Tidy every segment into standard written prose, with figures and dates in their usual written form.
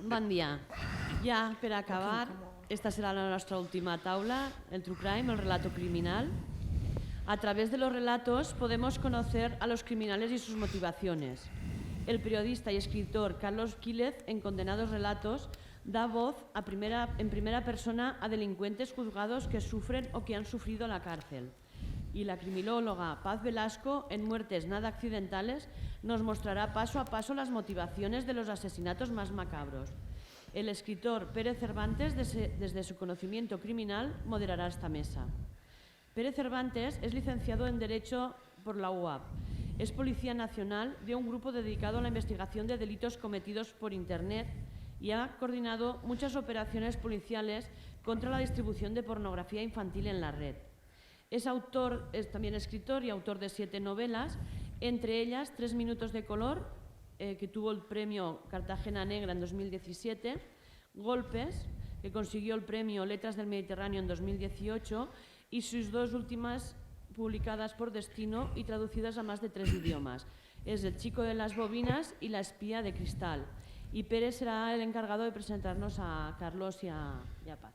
Bon dia. Ja, per acabar, esta será la nuestra última taula, el True Crime, el relato criminal. A través de los relatos podemos conocer a los criminales y sus motivaciones. El periodista y escritor Carlos Quílez, en Condenados Relatos, da voz en primera persona a delincuentes juzgados que sufren o que han sufrido la cárcel. Y la criminóloga Paz Velasco, en Muertes Nada Accidentales, nos mostrará paso a paso las motivaciones de los asesinatos más macabros. El escritor Pérez Cervantes, desde su conocimiento criminal, moderará esta mesa. Pérez Cervantes es licenciado en Derecho por la UAB. Es policía nacional de un grupo dedicado a la investigación de delitos cometidos por Internet y ha coordinado muchas operaciones policiales contra la distribución de pornografía infantil en la red. Es también escritor y autor de 7 novelas, entre ellas 3 minutos de color, que tuvo el premio Cartagena Negra en 2017, Golpes, que consiguió el premio Letras del Mediterráneo en 2018, y sus 2 últimas publicadas por Destino y traducidas a más de 3 idiomas. Es El chico de las bobinas y La espía de cristal. Y Pérez será el encargado de presentarnos a Carlos y a Paz.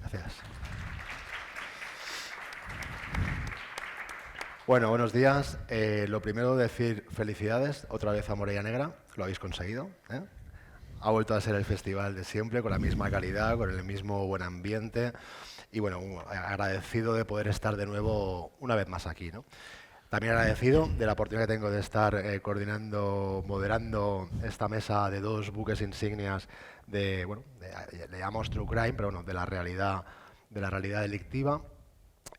Gracias. Bueno, buenos días. Lo primero, decir felicidades otra vez a Morella Negra. Lo habéis conseguido, ¿eh? Ha vuelto a ser el festival de siempre, con la misma calidad, con el mismo buen ambiente. Y bueno, agradecido de poder estar de nuevo una vez más aquí, ¿no? También agradecido de la oportunidad que tengo de estar coordinando, moderando esta mesa de 2 buques insignias le llamamos True Crime, pero bueno, de la realidad delictiva.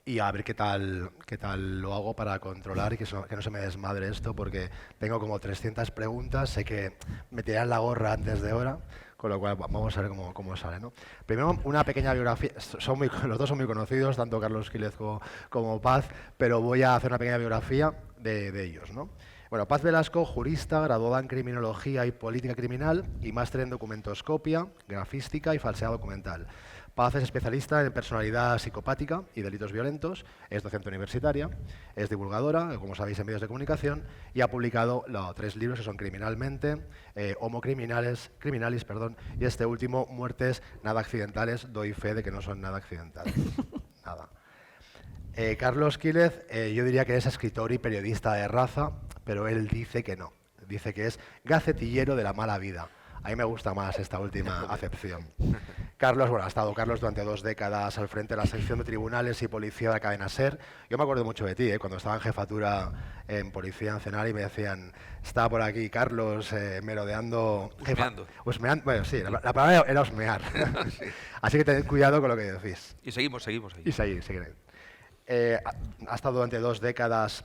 Y a ver qué tal lo hago para controlar y que no se me desmadre esto, porque tengo como 300 preguntas, sé que me tirarán la gorra antes de hora, con lo cual vamos a ver cómo sale, ¿no? Primero, una pequeña biografía. Los dos son muy conocidos, tanto Carlos Quílez como Paz, pero voy a hacer una pequeña biografía de ellos, ¿no? Bueno, Paz Velasco, jurista, graduada en Criminología y Política Criminal y máster en Documentoscopia, Grafística y Falsedad Documental. Paz es especialista en personalidad psicopática y delitos violentos, es docente universitaria, es divulgadora, como sabéis, en medios de comunicación, y ha publicado 3 libros que son Criminalmente, Homo Criminalis, y este último, Muertes Nada Accidentales. Doy fe de que no son nada accidentales. Nada. Carlos Quílez, yo diría que es escritor y periodista de raza, pero él dice que no. Dice que es gacetillero de la mala vida. A mí me gusta más esta última acepción. Carlos, ha estado durante 2 décadas al frente de la sección de tribunales y policía de la cadena SER. Yo me acuerdo mucho de ti, cuando estaba en jefatura en Policía Nacional y me decían, está por aquí Carlos merodeando... Husmeando. Bueno, sí, la palabra era husmear. Sí. Así que tened cuidado con lo que decís. Y seguimos ahí. Y seguiré. Ha estado durante 2 décadas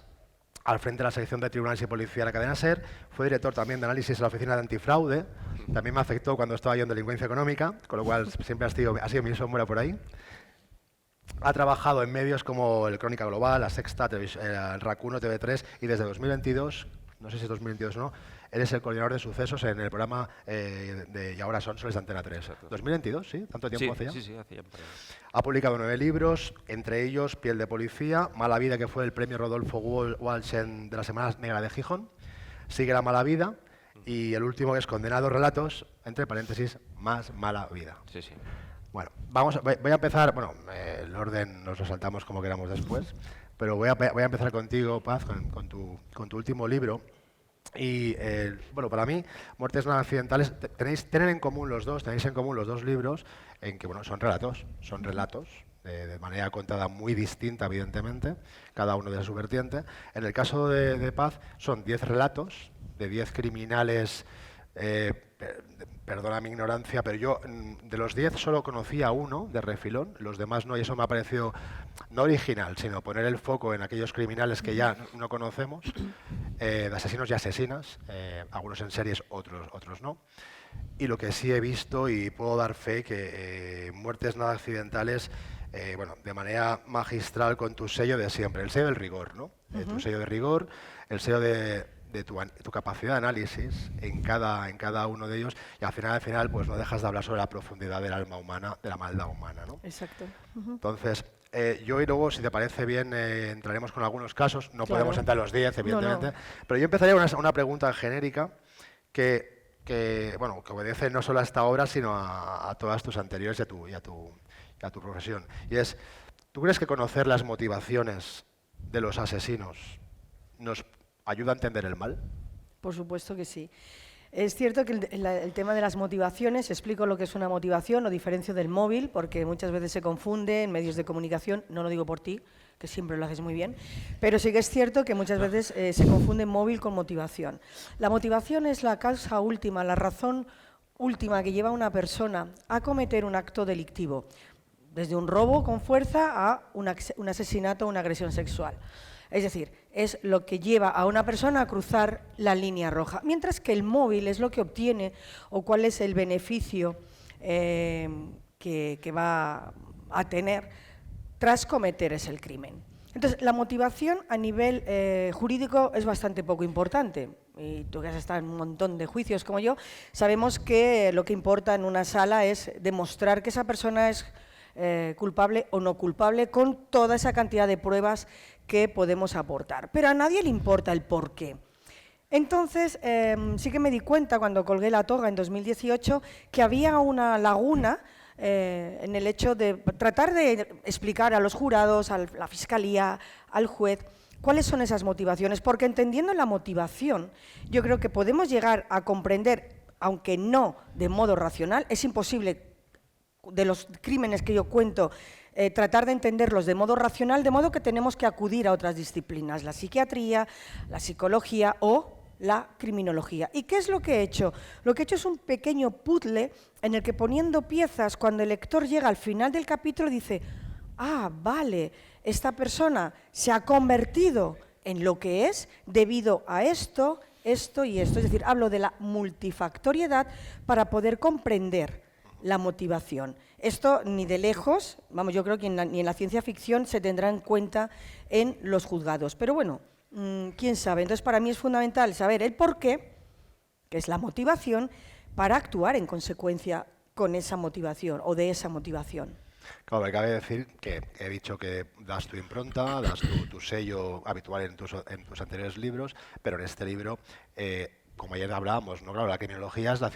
al frente de la sección de tribunales y policía de la cadena SER, fue director también de análisis en la oficina de antifraude, también me afectó cuando estaba yo en delincuencia económica, con lo cual siempre ha sido mi sombra por ahí. Ha trabajado en medios como el Crónica Global, La Sexta, el RAC1, TV3 y desde 2022, no sé si es 2022 o no, eres el coordinador de sucesos en el programa Y ahora son Soles de Antena 3. Exacto. ¿2022? ¿Sí? ¿Tanto tiempo hace ya? Sí, hace ya. Ha publicado 9 libros, entre ellos Piel de Policía, Mala Vida, que fue el premio Rodolfo Walsh de la Semana Negra de Gijón, Sigue la Mala Vida, y el último, que es Condenados Relatos, entre paréntesis, Más Mala Vida. Sí. Bueno, voy a empezar, el orden nos lo saltamos como queramos después, pero voy a empezar contigo, Paz, con tu último libro. Y para mí, Muertes Nada Accidentales, tenéis en común los dos libros en que son relatos de manera contada muy distinta, evidentemente, cada uno de su vertiente. En el caso de Paz son 10 relatos de 10 criminales, perdona mi ignorancia, pero yo de los 10 solo conocía uno de refilón, los demás no, y eso me ha parecido no original, sino poner el foco en aquellos criminales que ya no conocemos, de asesinos y asesinas, algunos en series, otros no. Y lo que sí he visto, y puedo dar fe, que Muertes Nada Accidentales, de manera magistral, con tu sello de siempre, el sello del rigor, ¿no? Tu sello de rigor, el sello de tu capacidad de análisis en cada uno de ellos, y al final pues no dejas de hablar sobre la profundidad del alma humana, de la maldad humana, ¿no? Exacto. Entonces, yo y luego, si te parece bien, entraremos con algunos casos, no podemos entrar los 10, evidentemente, pero yo empezaría una pregunta genérica que bueno, que obedece no solo a esta obra, sino a todas tus anteriores y a tu profesión. Y es, ¿tú crees que conocer las motivaciones de los asesinos nos ayuda a entender el mal? Por supuesto que sí. Es cierto que el tema de las motivaciones, explico lo que es una motivación, lo diferencio del móvil, porque muchas veces se confunde en medios de comunicación, no lo digo por ti, que siempre lo haces muy bien, pero sí que es cierto que muchas veces se confunde móvil con motivación. La motivación es la causa última, la razón última que lleva a una persona a cometer un acto delictivo, desde un robo con fuerza a un asesinato o una agresión sexual. Es decir, es lo que lleva a una persona a cruzar la línea roja, mientras que el móvil es lo que obtiene o cuál es el beneficio que va a tener tras cometer ese crimen. Entonces, la motivación a nivel jurídico es bastante poco importante. Y tú que has estado en un montón de juicios como yo, sabemos que lo que importa en una sala es demostrar que esa persona es culpable o no culpable con toda esa cantidad de pruebas que podemos aportar. Pero a nadie le importa el por qué. Entonces, sí que me di cuenta cuando colgué la toga en 2018 que había una laguna en el hecho de tratar de explicar a los jurados, a la fiscalía, al juez, cuáles son esas motivaciones, porque entendiendo la motivación, yo creo que podemos llegar a comprender, aunque no de modo racional, es imposible de los crímenes que yo cuento, tratar de entenderlos de modo racional, de modo que tenemos que acudir a otras disciplinas, la psiquiatría, la psicología o la criminología. ¿Y qué es lo que he hecho? Lo que he hecho es un pequeño puzzle en el que poniendo piezas, cuando el lector llega al final del capítulo dice, ah, vale, esta persona se ha convertido en lo que es debido a esto, esto y esto. Es decir, hablo de la multifactoriedad para poder comprender la motivación. Esto ni de lejos, vamos, yo creo que ni en la ciencia ficción se tendrá en cuenta en los juzgados. Pero bueno, quién sabe. Entonces, para mí es fundamental saber el porqué, que es la motivación, para actuar en consecuencia con esa motivación o de esa motivación. Claro, me cabe decir que he dicho que das tu impronta, das tu sello habitual en tus anteriores libros, pero en este libro, como ayer hablábamos, ¿no? Claro, la criminología es una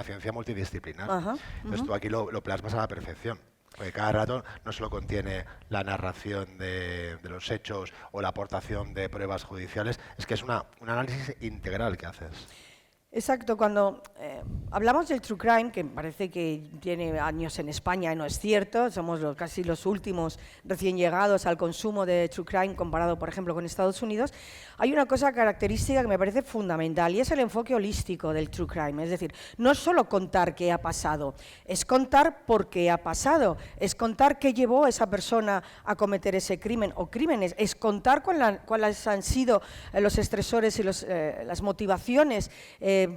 ciencia multidisciplinar. Ajá, Entonces tú aquí lo plasmas a la perfección. Porque cada rato no solo contiene la narración de los hechos o la aportación de pruebas judiciales, es que es un análisis integral que haces. Exacto, cuando hablamos del true crime, que parece que tiene años en España y no es cierto, somos casi los últimos recién llegados al consumo de true crime comparado, por ejemplo, con Estados Unidos, hay una cosa característica que me parece fundamental y es el enfoque holístico del true crime. Es decir, no es solo contar qué ha pasado, es contar por qué ha pasado, es contar qué llevó a esa persona a cometer ese crimen o crímenes, es contar cuáles han sido los estresores y las motivaciones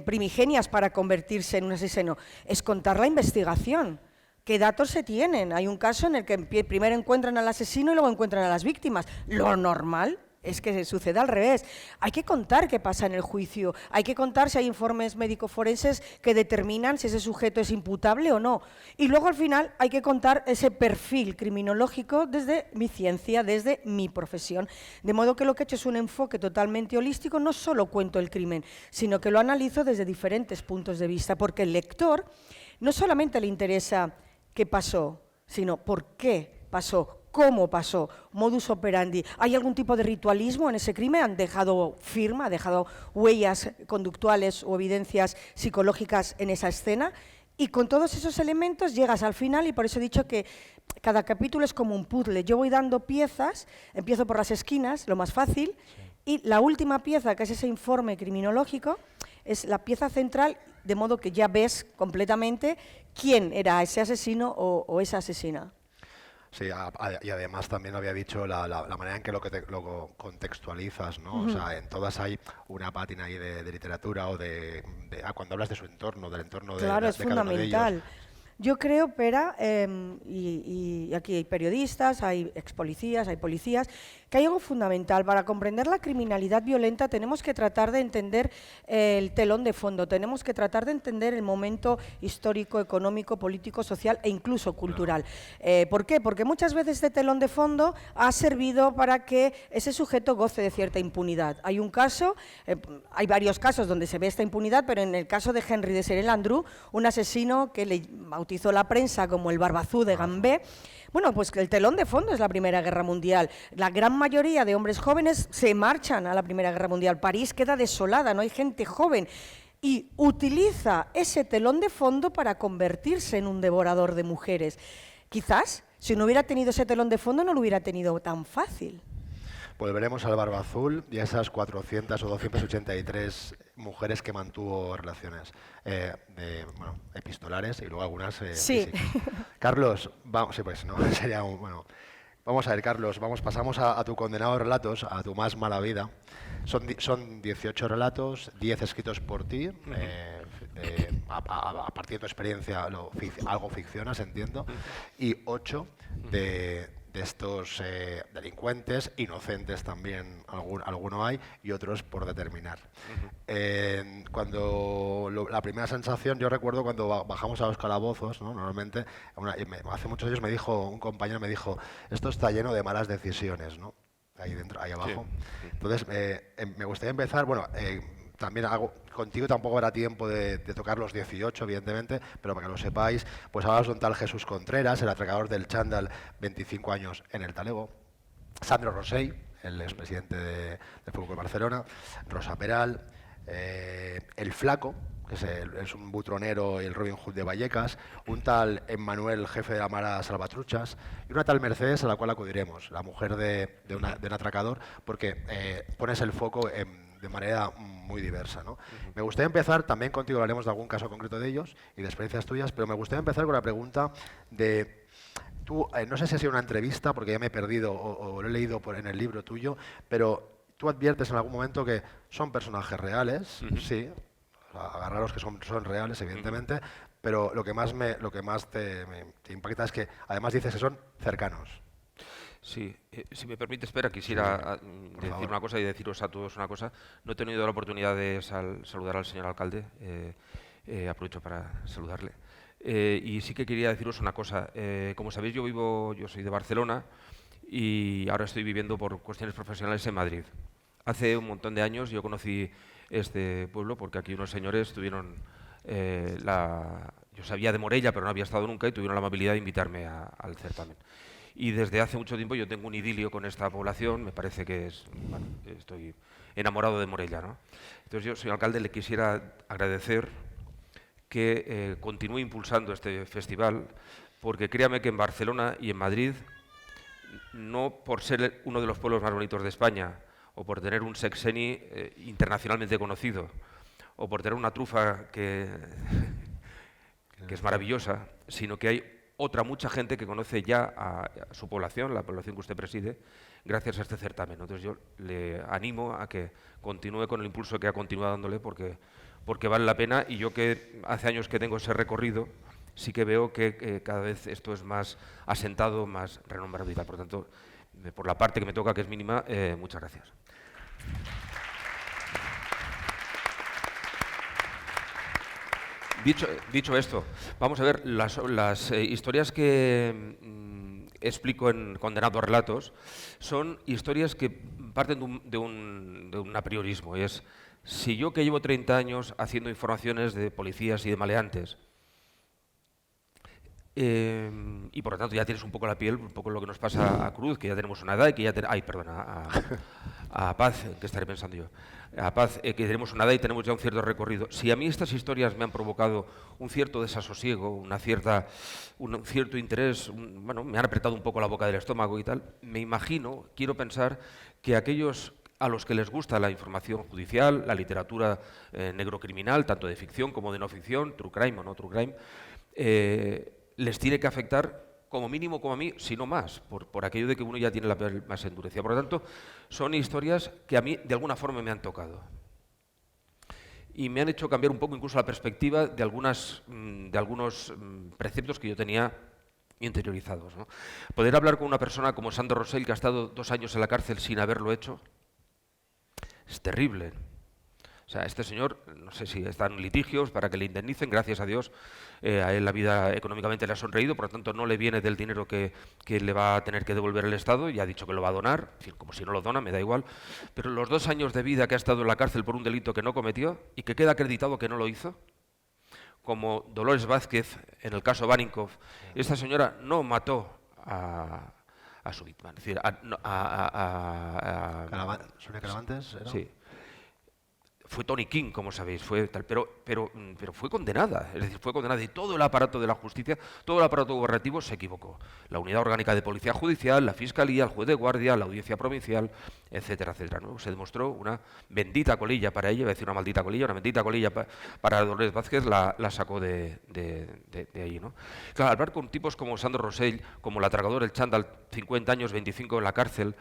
primigenias para convertirse en un asesino, es contar la investigación. ¿Qué datos se tienen? Hay un caso en el que primero encuentran al asesino y luego encuentran a las víctimas. Lo normal es que suceda al revés. Hay que contar qué pasa en el juicio, hay que contar si hay informes médico-forenses que determinan si ese sujeto es imputable o no. Y luego al final hay que contar ese perfil criminológico desde mi ciencia, desde mi profesión. De modo que lo que he hecho es un enfoque totalmente holístico, no solo cuento el crimen, sino que lo analizo desde diferentes puntos de vista, porque el lector no solamente le interesa qué pasó, sino por qué pasó, cómo pasó, modus operandi. ¿Hay algún tipo de ritualismo en ese crimen? ¿Han dejado firma, han dejado huellas conductuales o evidencias psicológicas en esa escena? Y con todos esos elementos llegas al final y por eso he dicho que cada capítulo es como un puzzle. Yo voy dando piezas, empiezo por las esquinas, lo más fácil, y la última pieza, que es ese informe criminológico, es la pieza central, de modo que ya ves completamente quién era ese asesino o esa asesina. Sí, y además también había dicho la manera en que lo contextualizas, ¿no? O sea, en todas hay una pátina ahí de literatura o cuando hablas de su entorno, del entorno claro, de cada uno de ellos. Claro, es fundamental. Yo creo, Pera, y aquí hay periodistas, hay expolicías, hay policías, que hay algo fundamental. Para comprender la criminalidad violenta tenemos que tratar de entender el telón de fondo, tenemos que tratar de entender el momento histórico, económico, político, social e incluso cultural. ¿Por qué? Porque muchas veces este telón de fondo ha servido para que ese sujeto goce de cierta impunidad. Hay un caso, hay varios casos donde se ve esta impunidad, pero en el caso de Henry de Seré-Landru, un asesino que le bautizó la prensa como el Barbazú de Gambé. Bueno, pues que el telón de fondo es la Primera Guerra Mundial. La gran mayoría de hombres jóvenes se marchan a la Primera Guerra Mundial. París queda desolada, no hay gente joven. Y utiliza ese telón de fondo para convertirse en un devorador de mujeres. Quizás, si no hubiera tenido ese telón de fondo, no lo hubiera tenido tan fácil. Volveremos al Barba Azul y a esas 400 o 283 mujeres que mantuvo relaciones epistolares y luego algunas sí. físicas. Carlos, vamos, sí, pues no, sería bueno. Vamos a ver, Carlos, pasamos a tu condenado de relatos, a tu más mala vida. Son 18 relatos, 10 escritos por ti, a partir de tu experiencia algo ficcionas, entiendo, y 8 de estos delincuentes, inocentes también, alguno hay, y otros por determinar. La primera sensación, yo recuerdo cuando bajamos a los calabozos, ¿no? Normalmente, hace muchos años un compañero me dijo, esto está lleno de malas decisiones, ¿no? Ahí dentro, ahí abajo. Sí. Entonces, me gustaría empezar, también contigo tampoco habrá tiempo de tocar los 18, evidentemente, pero para que lo sepáis, pues hablas de un tal Jesús Contreras, el atracador del chándal, 25 años en el Talego, Sandro Rosell, el expresidente del Fútbol Club Barcelona, Rosa Peral, el Flaco, que es un butronero y el Robin Hood de Vallecas, un tal Emmanuel, jefe de la Mara Salvatruchas, y una tal Mercedes a la cual acudiremos, la mujer de un atracador, porque pones el foco de manera muy diversa, ¿no? Me gustaría empezar, también contigo hablaremos de algún caso concreto de ellos y de experiencias tuyas, pero me gustaría empezar con la pregunta de, tú, no sé si ha sido una entrevista, porque ya me he perdido o lo he leído en el libro tuyo, pero tú adviertes en algún momento que son personajes reales, sí, agarraros que son reales, evidentemente, pero lo que más te impacta es que además dices que son cercanos. Sí, si me permite, espera, quisiera decir una cosa y deciros a todos una cosa. No he tenido la oportunidad de saludar al señor alcalde, aprovecho para saludarle. Y sí que quería deciros una cosa. Como sabéis, yo soy de Barcelona y ahora estoy viviendo por cuestiones profesionales en Madrid. Hace un montón de años yo conocí este pueblo porque aquí unos señores tuvieron yo sabía de Morella, pero no había estado nunca y tuvieron la amabilidad de invitarme al certamen. Y desde hace mucho tiempo yo tengo un idilio con esta población, me parece que estoy enamorado de Morella, ¿no? Entonces yo, señor alcalde, le quisiera agradecer que continúe impulsando este festival, porque créame que en Barcelona y en Madrid, no por ser uno de los pueblos más bonitos de España, o por tener un sexeni internacionalmente conocido, o por tener una trufa que es maravillosa, sino que hay mucha gente que conoce ya a su población, la población que usted preside, gracias a este certamen. Entonces yo le animo a que continúe con el impulso que ha continuado dándole, porque vale la pena, y yo que hace años que tengo ese recorrido, sí que veo que cada vez esto es más asentado, más renombrado y tal. Por tanto, por la parte que me toca, que es mínima, muchas gracias. Dicho esto, vamos a ver, las historias que explico en Condenado a Relatos son historias que parten de un apriorismo. Es, si yo que llevo 30 años haciendo informaciones de policías y de maleantes, y por lo tanto ya tienes un poco la piel, un poco lo que nos pasa a Cruz, que ya tenemos una edad y que ya a Paz, que estaré pensando yo, a Paz, que tenemos una edad y tenemos ya un cierto recorrido. Si a mí estas historias me han provocado un cierto desasosiego, un cierto interés, me han apretado un poco la boca del estómago y tal, me imagino, quiero pensar que aquellos a los que les gusta la información judicial, la literatura negrocriminal, tanto de ficción como de no ficción, true crime o no true crime, les tiene que afectar como mínimo como a mí, si no más, por aquello de que uno ya tiene la piel más endurecida. Por lo tanto, son historias que a mí de alguna forma me han tocado. Y me han hecho cambiar un poco incluso la perspectiva de algunos preceptos que yo tenía interiorizados, ¿no? Poder hablar con una persona como Sandro Rosell, que ha estado 2 años en la cárcel sin haberlo hecho, es terrible. O sea, este señor, no sé si están en litigios para que le indemnicen, gracias a Dios, a él la vida económicamente le ha sonreído, por lo tanto no le viene del dinero que le va a tener que devolver el Estado, y ha dicho que lo va a donar, en fin, como si no lo dona, me da igual, pero los 2 años de vida que ha estado en la cárcel por un delito que no cometió y que queda acreditado que no lo hizo, como Dolores Vázquez en el caso Baninkoff, esta señora no mató a su víctima, es decir, ¿Sonia Caravantes? ¿Era? Sí. Fue Tony King, como sabéis, fue tal, pero fue condenada, es decir, fue condenada, y todo el aparato de la justicia, todo el aparato gubernativo se equivocó. La Unidad Orgánica de Policía Judicial, la Fiscalía, el Juez de Guardia, la Audiencia Provincial, etcétera, etcétera, ¿no? Se demostró una bendita colilla para ella, iba a decir una maldita colilla, una bendita colilla para Dolores Vázquez, la sacó de ahí, ¿no? Claro, hablar con tipos como Sandro Rosell, como el atracador, el chándal, 50 años, 25 en la cárcel,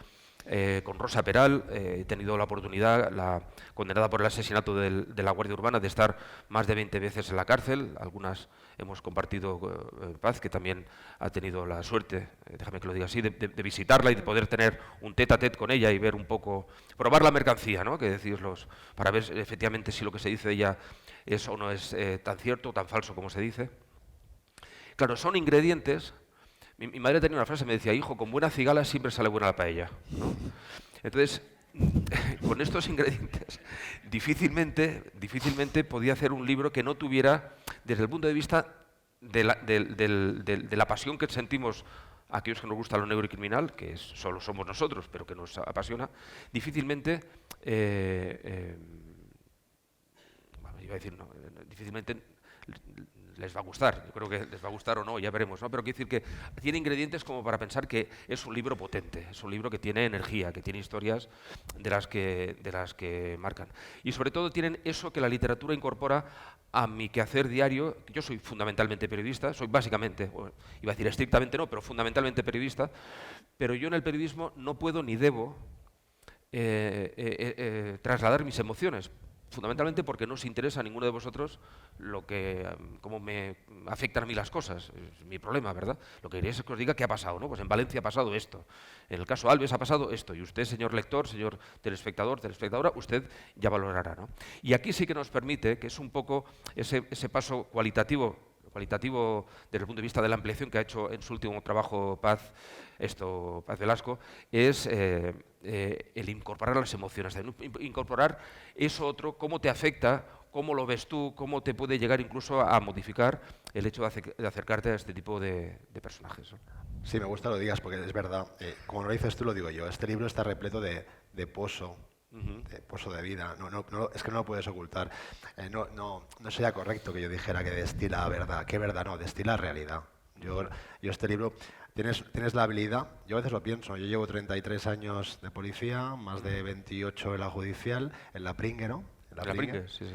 con Rosa Peral, he tenido la oportunidad, la condenada por el asesinato de la Guardia Urbana, de estar más de 20 veces en la cárcel. Algunas hemos compartido paz, que también ha tenido la suerte, déjame que lo diga así, de visitarla y de poder tener un tete a tete con ella y ver un poco, probar la mercancía, ¿no? Que decís para ver efectivamente si lo que se dice de ella es o no es tan cierto o tan falso como se dice. Claro, son ingredientes. Mi madre tenía una frase, me decía: hijo, con buena cigala siempre sale buena la paella, ¿no? Entonces, con estos ingredientes, difícilmente podía hacer un libro que no tuviera, desde el punto de vista de la pasión que sentimos aquellos que nos gusta lo negro y criminal, que solo somos nosotros, pero que nos apasiona, difícilmente les va a gustar. Yo creo que les va a gustar o no, ya veremos, ¿no? Pero quiero decir que tiene ingredientes como para pensar que es un libro potente, es un libro que tiene energía, que tiene historias de las que marcan. Y sobre todo tienen eso que la literatura incorpora a mi quehacer diario. Yo soy fundamentalmente periodista, soy básicamente, iba a decir estrictamente no, pero fundamentalmente periodista, pero yo en el periodismo no puedo ni debo trasladar mis emociones, fundamentalmente porque no os interesa a ninguno de vosotros cómo me afectan a mí las cosas. Es mi problema, ¿verdad? Lo que queréis es que os diga qué ha pasado, ¿no? Pues en Valencia ha pasado esto, en el caso Alves ha pasado esto, y usted, señor lector, señor telespectador, telespectadora, usted ya valorará, ¿no? Y aquí sí que nos permite, que es un poco ese paso cualitativo desde el punto de vista de la ampliación que ha hecho en su último trabajo Paz Velasco, es el incorporar las emociones, incorporar eso otro, cómo te afecta, cómo lo ves tú, cómo te puede llegar incluso a modificar el hecho de acercarte a este tipo de personajes, ¿no? Sí, me gusta lo digas, porque es verdad. Como lo dices tú, lo digo yo. Este libro está repleto de pozo. De pozo de vida, es que no lo puedes ocultar. No sería correcto que yo dijera que destila verdad. ¿Qué verdad? No, destila realidad. Yo este libro, tienes la habilidad, yo a veces lo pienso, yo llevo 33 años de policía, más de 28 en la judicial, en la Pringue, ¿no? En la Pringue, sí.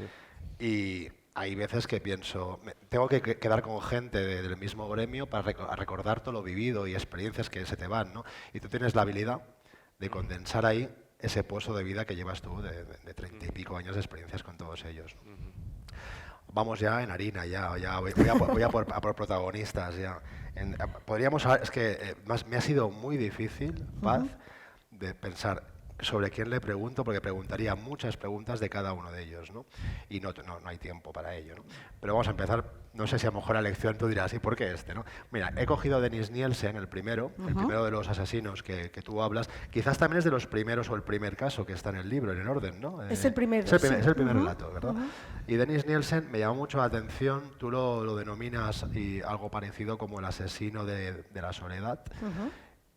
Y hay veces que pienso, tengo que quedar con gente del mismo gremio para recordar todo lo vivido y experiencias que se te van, ¿no? Y tú tienes la habilidad de condensar ahí ese pozo de vida que llevas tú de 30 y pico años de experiencias con todos ellos. Vamos ya en harina, voy a por protagonistas ya. Podríamos hablar, es que me ha sido muy difícil, Paz, de pensar sobre quién le pregunto, porque preguntaría muchas preguntas de cada uno de ellos, ¿no? Y no hay tiempo para ello, ¿no? Pero vamos a empezar, no sé si a lo mejor la lección tú dirás, ¿y por qué este, no? Mira, he cogido a Denis Nielsen, el primero de los asesinos que tú hablas, quizás también es de los primeros o el primer caso que está en el libro, en el orden, ¿no? Es el primero, es el primer relato, ¿verdad? Y Denis Nielsen me llamó mucho la atención, tú lo denominas y algo parecido como el asesino de la soledad.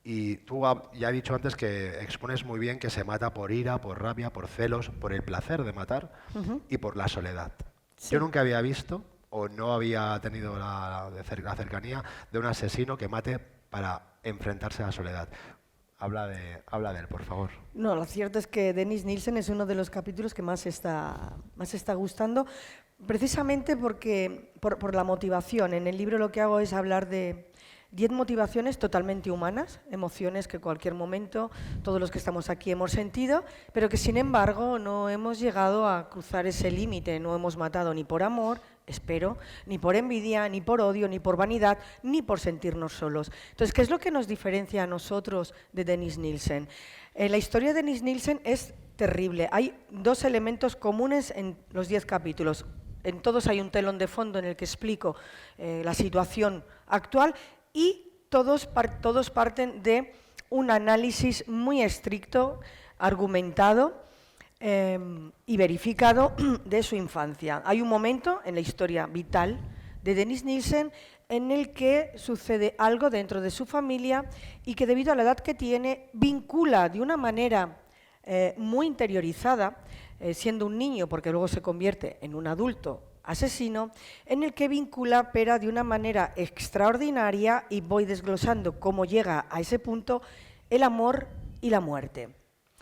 Y tú ya he dicho antes que expones muy bien que se mata por ira, por rabia, por celos, por el placer de matar y por la soledad. Sí. Yo nunca había visto o no había tenido la cercanía de un asesino que mate para enfrentarse a la soledad. Habla de él, por favor. No, lo cierto es que Denis Nielsen es uno de los capítulos que más está gustando, precisamente porque por la motivación. En el libro lo que hago es hablar de 10 motivaciones totalmente humanas, emociones que en cualquier momento todos los que estamos aquí hemos sentido, pero que sin embargo no hemos llegado a cruzar ese límite, no hemos matado ni por amor, espero, ni por envidia, ni por odio, ni por vanidad, ni por sentirnos solos. Entonces, ¿qué es lo que nos diferencia a nosotros de Dennis Nielsen? La historia de Dennis Nielsen es terrible. Hay 2 elementos comunes en los 10 capítulos. En todos hay un telón de fondo en el que explico la situación actual y todos parten de un análisis muy estricto, argumentado y verificado de su infancia. Hay un momento en la historia vital de Dennis Nielsen en el que sucede algo dentro de su familia y que debido a la edad que tiene vincula de una manera muy interiorizada, siendo un niño, porque luego se convierte en un adulto asesino, en el que vincula, pero de una manera extraordinaria, y voy desglosando cómo llega a ese punto, el amor y la muerte.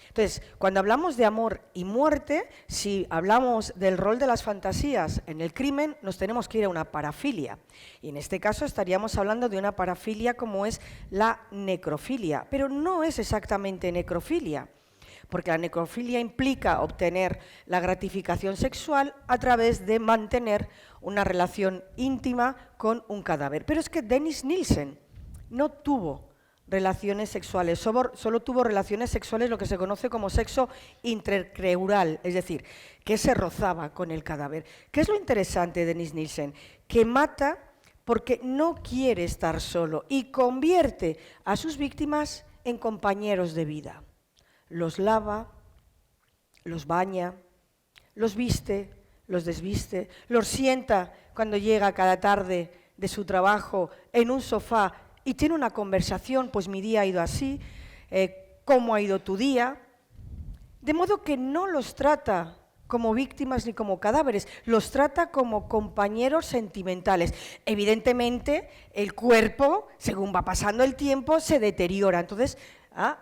Entonces, cuando hablamos de amor y muerte, si hablamos del rol de las fantasías en el crimen, nos tenemos que ir a una parafilia. Y en este caso estaríamos hablando de una parafilia como es la necrofilia, pero no es exactamente necrofilia, porque la necrofilia implica obtener la gratificación sexual a través de mantener una relación íntima con un cadáver. Pero es que Dennis Nielsen no tuvo relaciones sexuales, solo tuvo relaciones sexuales lo que se conoce como sexo intercreural, es decir, que se rozaba con el cadáver. ¿Qué es lo interesante de Dennis Nielsen? Que mata porque no quiere estar solo y convierte a sus víctimas en compañeros de vida. Los lava, los baña, los viste, los desviste, los sienta cuando llega cada tarde de su trabajo en un sofá y tiene una conversación, pues mi día ha ido así, ¿cómo ha ido tu día? De modo que no los trata como víctimas ni como cadáveres, los trata como compañeros sentimentales. Evidentemente, el cuerpo, según va pasando el tiempo, se deteriora. Entonces,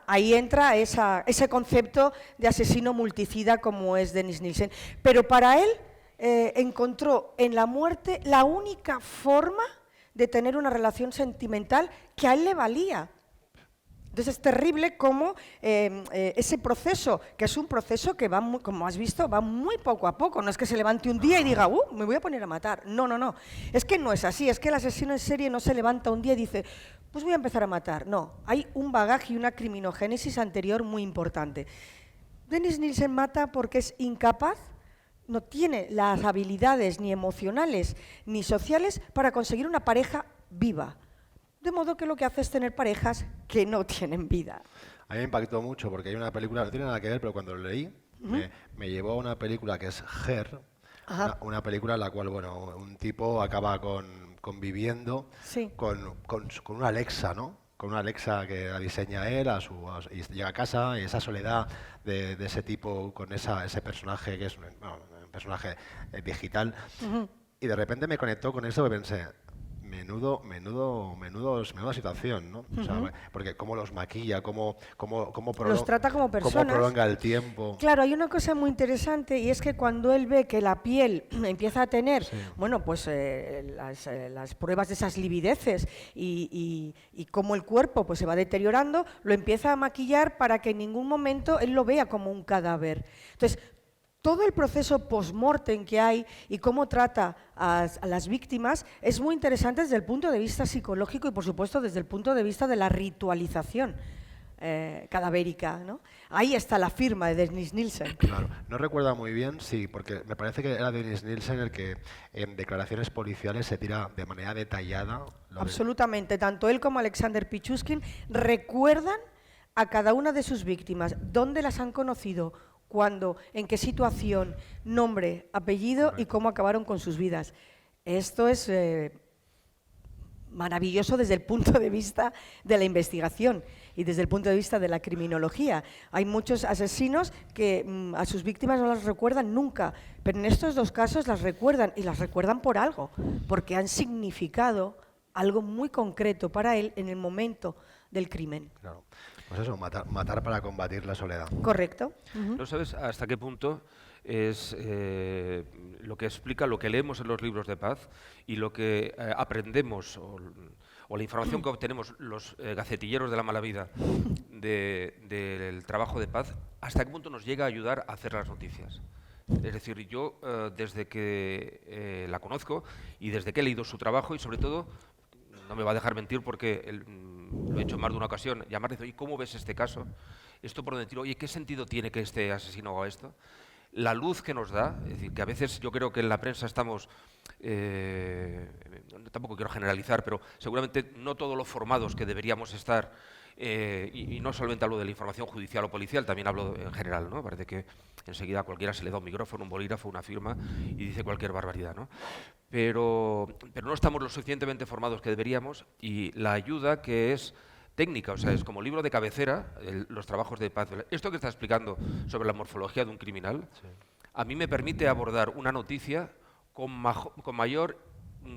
ahí entra ese concepto de asesino multicida como es Dennis Nielsen. Pero para él encontró en la muerte la única forma de tener una relación sentimental que a él le valía. Entonces es terrible cómo ese proceso, que es un proceso que va, como has visto, va muy poco a poco. No es que se levante un día y diga, me voy a poner a matar. No, no, no. Es que no es así. Es que el asesino en serie no se levanta un día y dice, pues voy a empezar a matar. No, hay un bagaje y una criminogénesis anterior muy importante. Dennis Nielsen mata porque es incapaz, no tiene las habilidades ni emocionales ni sociales para conseguir una pareja viva. De modo que lo que hace es tener parejas que no tienen vida. A mí me impactó mucho porque hay una película, no tiene nada que ver, pero cuando lo leí me llevó a una película que es Her, una película en la cual un tipo acaba conviviendo con una Alexa, ¿no? Con una Alexa que la diseña él y llega a casa y esa soledad de ese tipo con ese personaje que es un personaje digital. Y de repente me conectó con eso y pensé, menuda situación, ¿no? O sea, porque cómo los maquilla, cómo los trata como personas. Cómo prolonga el tiempo. Claro, hay una cosa muy interesante y es que cuando él ve que la piel empieza a tener, las pruebas de esas livideces y cómo el cuerpo pues se va deteriorando, lo empieza a maquillar para que en ningún momento él lo vea como un cadáver. Entonces, todo el proceso post-mortem que hay y cómo trata a las víctimas es muy interesante desde el punto de vista psicológico y, por supuesto, desde el punto de vista de la ritualización cadavérica, ¿no? Ahí está la firma de Dennis Nielsen. Claro, no recuerdo muy bien, sí, porque me parece que era Dennis Nielsen el que en declaraciones policiales se tira de manera detallada. Absolutamente, tanto él como Alexander Pichushkin recuerdan a cada una de sus víctimas, dónde las han conocido, cuándo, en qué situación, nombre, apellido y cómo acabaron con sus vidas. Esto es maravilloso desde el punto de vista de la investigación y desde el punto de vista de la criminología. Hay muchos asesinos que a sus víctimas no las recuerdan nunca, pero en estos dos casos las recuerdan y las recuerdan por algo, porque han significado algo muy concreto para él en el momento del crimen. Claro. Pues eso, matar para combatir la soledad. Correcto. ¿No sabes hasta qué punto es lo lo que explica lo que leemos en los libros de paz y lo que aprendemos o la información que obtenemos los gacetilleros de la mala vida del trabajo de paz, hasta qué punto nos llega a ayudar a hacer las noticias. Es decir, yo desde que la conozco y desde que he leído su trabajo y sobre todo, no me va a dejar mentir porque lo he hecho en más de una ocasión, llamar y decir, oye, ¿cómo ves este caso? Esto por decir, oye, ¿qué sentido tiene que este asesino haga esto? La luz que nos da, es decir, que a veces yo creo que en la prensa estamos, tampoco quiero generalizar, pero seguramente no todos los formados que deberíamos estar, y no solamente hablo de la información judicial o policial, también hablo en general, ¿no? Parece que enseguida a cualquiera se le da un micrófono, un bolígrafo, una firma y dice cualquier barbaridad, ¿no? Pero no estamos lo suficientemente formados que deberíamos y la ayuda que es técnica, o sea, es como libro de cabecera, los trabajos de paz. Esto que está explicando sobre la morfología de un criminal, sí, a mí me permite abordar una noticia con mayor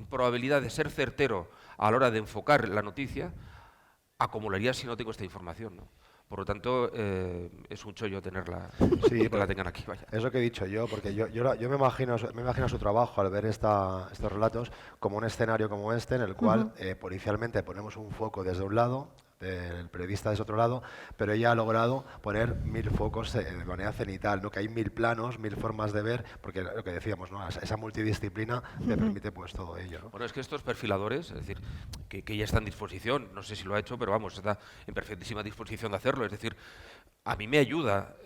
probabilidad de ser certero a la hora de enfocar la noticia, a como lo haría si no tengo esta información, ¿no? Por lo tanto, es un chollo tenerla, sí, que la tengan aquí. Vaya. Es lo que he dicho yo, porque yo me imagino su trabajo al ver estos relatos como un escenario como este, en el cual policialmente ponemos un foco desde un lado, el periodista desde otro lado, pero ella ha logrado poner 1000 focos de manera cenital, ¿no? Que hay 1000 planos, 1000 formas de ver, porque lo que decíamos, ¿no? Esa multidisciplina te permite pues todo ello, ¿no? Bueno, es que estos perfiladores, es decir, que ya está en disposición, no sé si lo ha hecho, pero vamos, está en perfectísima disposición de hacerlo, es decir, a mí me ayuda,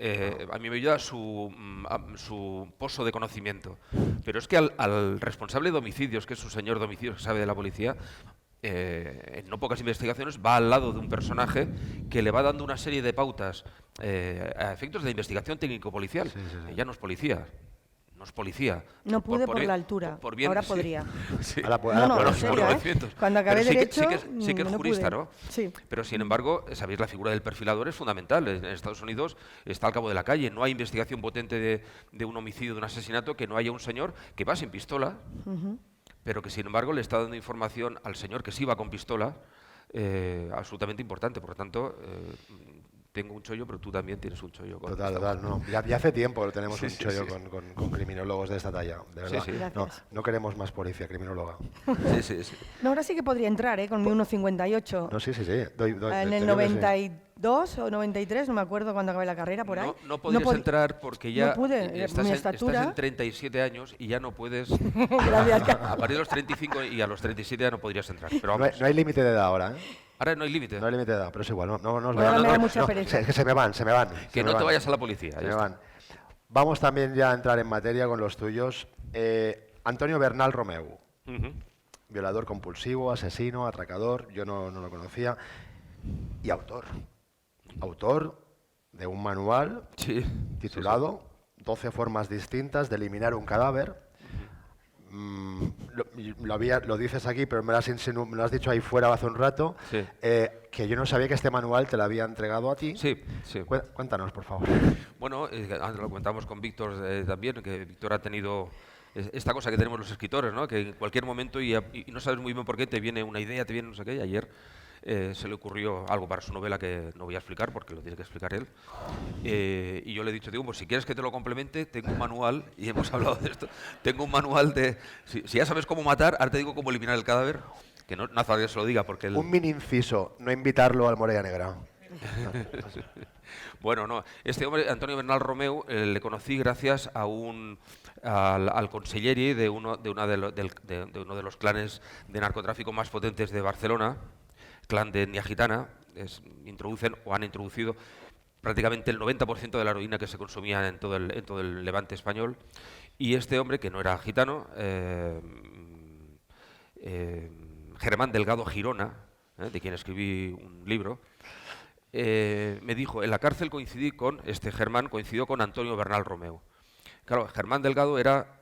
su pozo de conocimiento, pero es que al responsable de homicidios, que es su señor de homicidios que sabe de la policía, en no pocas investigaciones va al lado de un personaje que le va dando una serie de pautas a efectos de investigación técnico-policial. Sí. Ella no es policía. No es policía. No pude por la altura. Bien, ahora sí. podría. Sí. No, en serio, Cuando acabé Derecho, sí que es jurista, pude. ¿no? Sí. Pero sin embargo, sabéis, la figura del perfilador es fundamental. En Estados Unidos está al cabo de la calle. No hay investigación potente de un homicidio, de un asesinato, que no haya un señor que va sin pistola, pero que sin embargo le está dando información al señor que sí va con pistola, absolutamente importante. Por lo tanto, tengo un chollo, pero tú también tienes un chollo. Total, no. Ya hace tiempo que tenemos un chollo. Sí. Con criminólogos de esta talla, de verdad. Sí. No queremos más policía, criminóloga. Sí. No, ahora sí que podría entrar, con mi 1,58. No, sí. En el 92 o 93, no me acuerdo cuando acabé la carrera, por ahí. No podías entrar porque ya no pude, estás mi en estatura. 37 años y ya no puedes. Gracias. A partir de los 35 y a los 37 ya no podrías entrar. Pero vamos. No hay límite de edad ahora, ¿eh? Ahora no hay límite. No hay límite de edad, pero es igual. No, me da mucha pereza. Que se me van. Que no te vayas a la policía. Se me van. Vamos también ya a entrar en materia con los tuyos. Antonio Bernal Romeu. Violador compulsivo, asesino, atracador. Yo no lo conocía. Y autor de un manual titulado 12 formas distintas de eliminar un cadáver. Lo dices aquí, pero me lo has dicho ahí fuera hace un rato, que yo no sabía que este manual te lo había entregado a ti. Sí. Cuéntanos, por favor. Bueno, antes lo comentamos con Víctor también, que Víctor ha tenido esta cosa que tenemos los escritores, ¿no? Que en cualquier momento, y no sabes muy bien por qué, te viene una idea, te viene no sé qué, y ayer se le ocurrió algo para su novela que no voy a explicar porque lo tiene que explicar él. Y yo le he dicho, digo, pues si quieres que te lo complemente, tengo un manual, y hemos hablado de esto, tengo un manual de... Si ya sabes cómo matar, ahora te digo cómo eliminar el cadáver, que no hace falta que se lo diga porque... Un mini inciso, no invitarlo al Morella Negra. Bueno, no. Este hombre, Antonio Bernal Romeu, le conocí gracias a al consiglieri de uno de los clanes de narcotráfico más potentes de Barcelona, clan de etnia gitana. Introducen o han introducido prácticamente el 90% de la heroína que se consumía en todo el Levante español. Y este hombre, que no era gitano, Germán Delgado Girona, de quien escribí un libro, me dijo, en la cárcel coincidió con Antonio Bernal Romeu. Claro, Germán Delgado era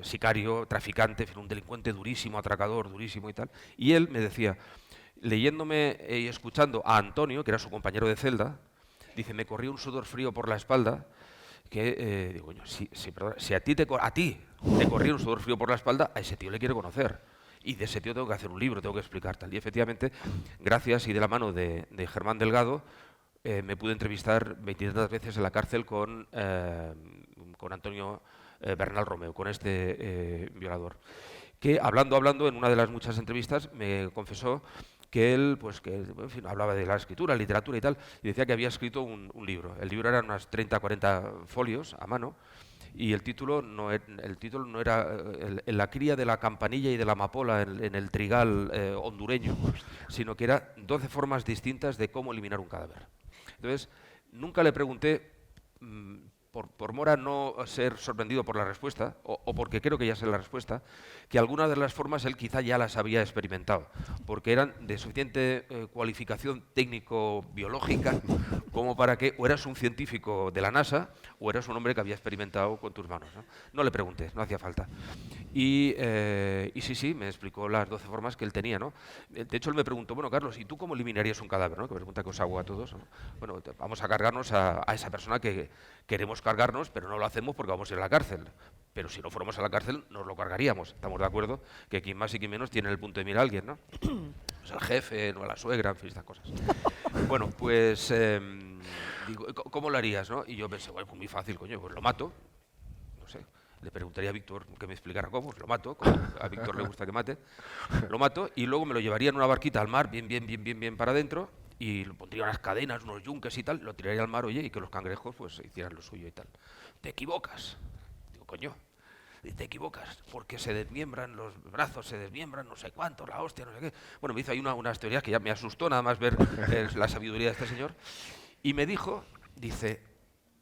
sicario, traficante, un delincuente durísimo, atracador, durísimo y tal. Y él me decía, leyéndome y escuchando a Antonio, que era su compañero de celda, dice, me corría un sudor frío por la espalda, que digo, si a ti te corría un sudor frío por la espalda, a ese tío le quiero conocer. Y de ese tío tengo que hacer un libro, tengo que explicar tal. Y efectivamente, gracias y de la mano de Germán Delgado, me pude entrevistar 23 veces en la cárcel con Antonio Bernal Romeu, con este violador. Que hablando, en una de las muchas entrevistas, me confesó que él, pues que en fin, hablaba de la escritura, literatura y tal, y decía que había escrito un libro. El libro eran unas 30 40 folios a mano, y el título no era la cría de la campanilla y de la amapola en el trigal hondureño, sino que era 12 formas distintas de cómo eliminar un cadáver. Entonces, nunca le pregunté, por mor a no ser sorprendido por la respuesta, o porque creo que ya sé la respuesta, que algunas de las formas él quizá ya las había experimentado, porque eran de suficiente cualificación técnico-biológica como para que o eras un científico de la NASA o eras un hombre que había experimentado con tus manos. No le pregunté, no hacía falta. Y sí, me explicó las 12 formas que él tenía, ¿no? De hecho, él me preguntó, bueno, Carlos, ¿y tú cómo eliminarías un cadáver? ¿No? Que pregunta que os hago a todos, ¿no? Bueno, vamos a cargarnos a esa persona que queremos cargarnos, pero no lo hacemos porque vamos a ir a la cárcel. Pero si no fuéramos a la cárcel, nos lo cargaríamos. Estamos de acuerdo que quien más y quien menos tiene el punto de mira a alguien, ¿no? Pues al jefe, no a la suegra, en fin, estas cosas. Bueno, pues digo, ¿cómo lo harías, no? Y yo pensé, bueno, pues muy fácil, coño, pues lo mato. No sé, le preguntaría a Víctor que me explicara cómo, pues lo mato, como a Víctor le gusta que mate. Lo mato y luego me lo llevaría en una barquita al mar, bien para adentro, y le pondría unas cadenas, unos yunques y tal, lo tiraría al mar, oye, y que los cangrejos pues hicieran lo suyo y tal. Te equivocas. Digo, coño, te equivocas, porque se desmiembran los brazos, se desmiembran no sé cuántos, la hostia, no sé qué. Bueno, me hizo ahí unas teorías que ya me asustó nada más ver la sabiduría de este señor. Y me dijo, dice,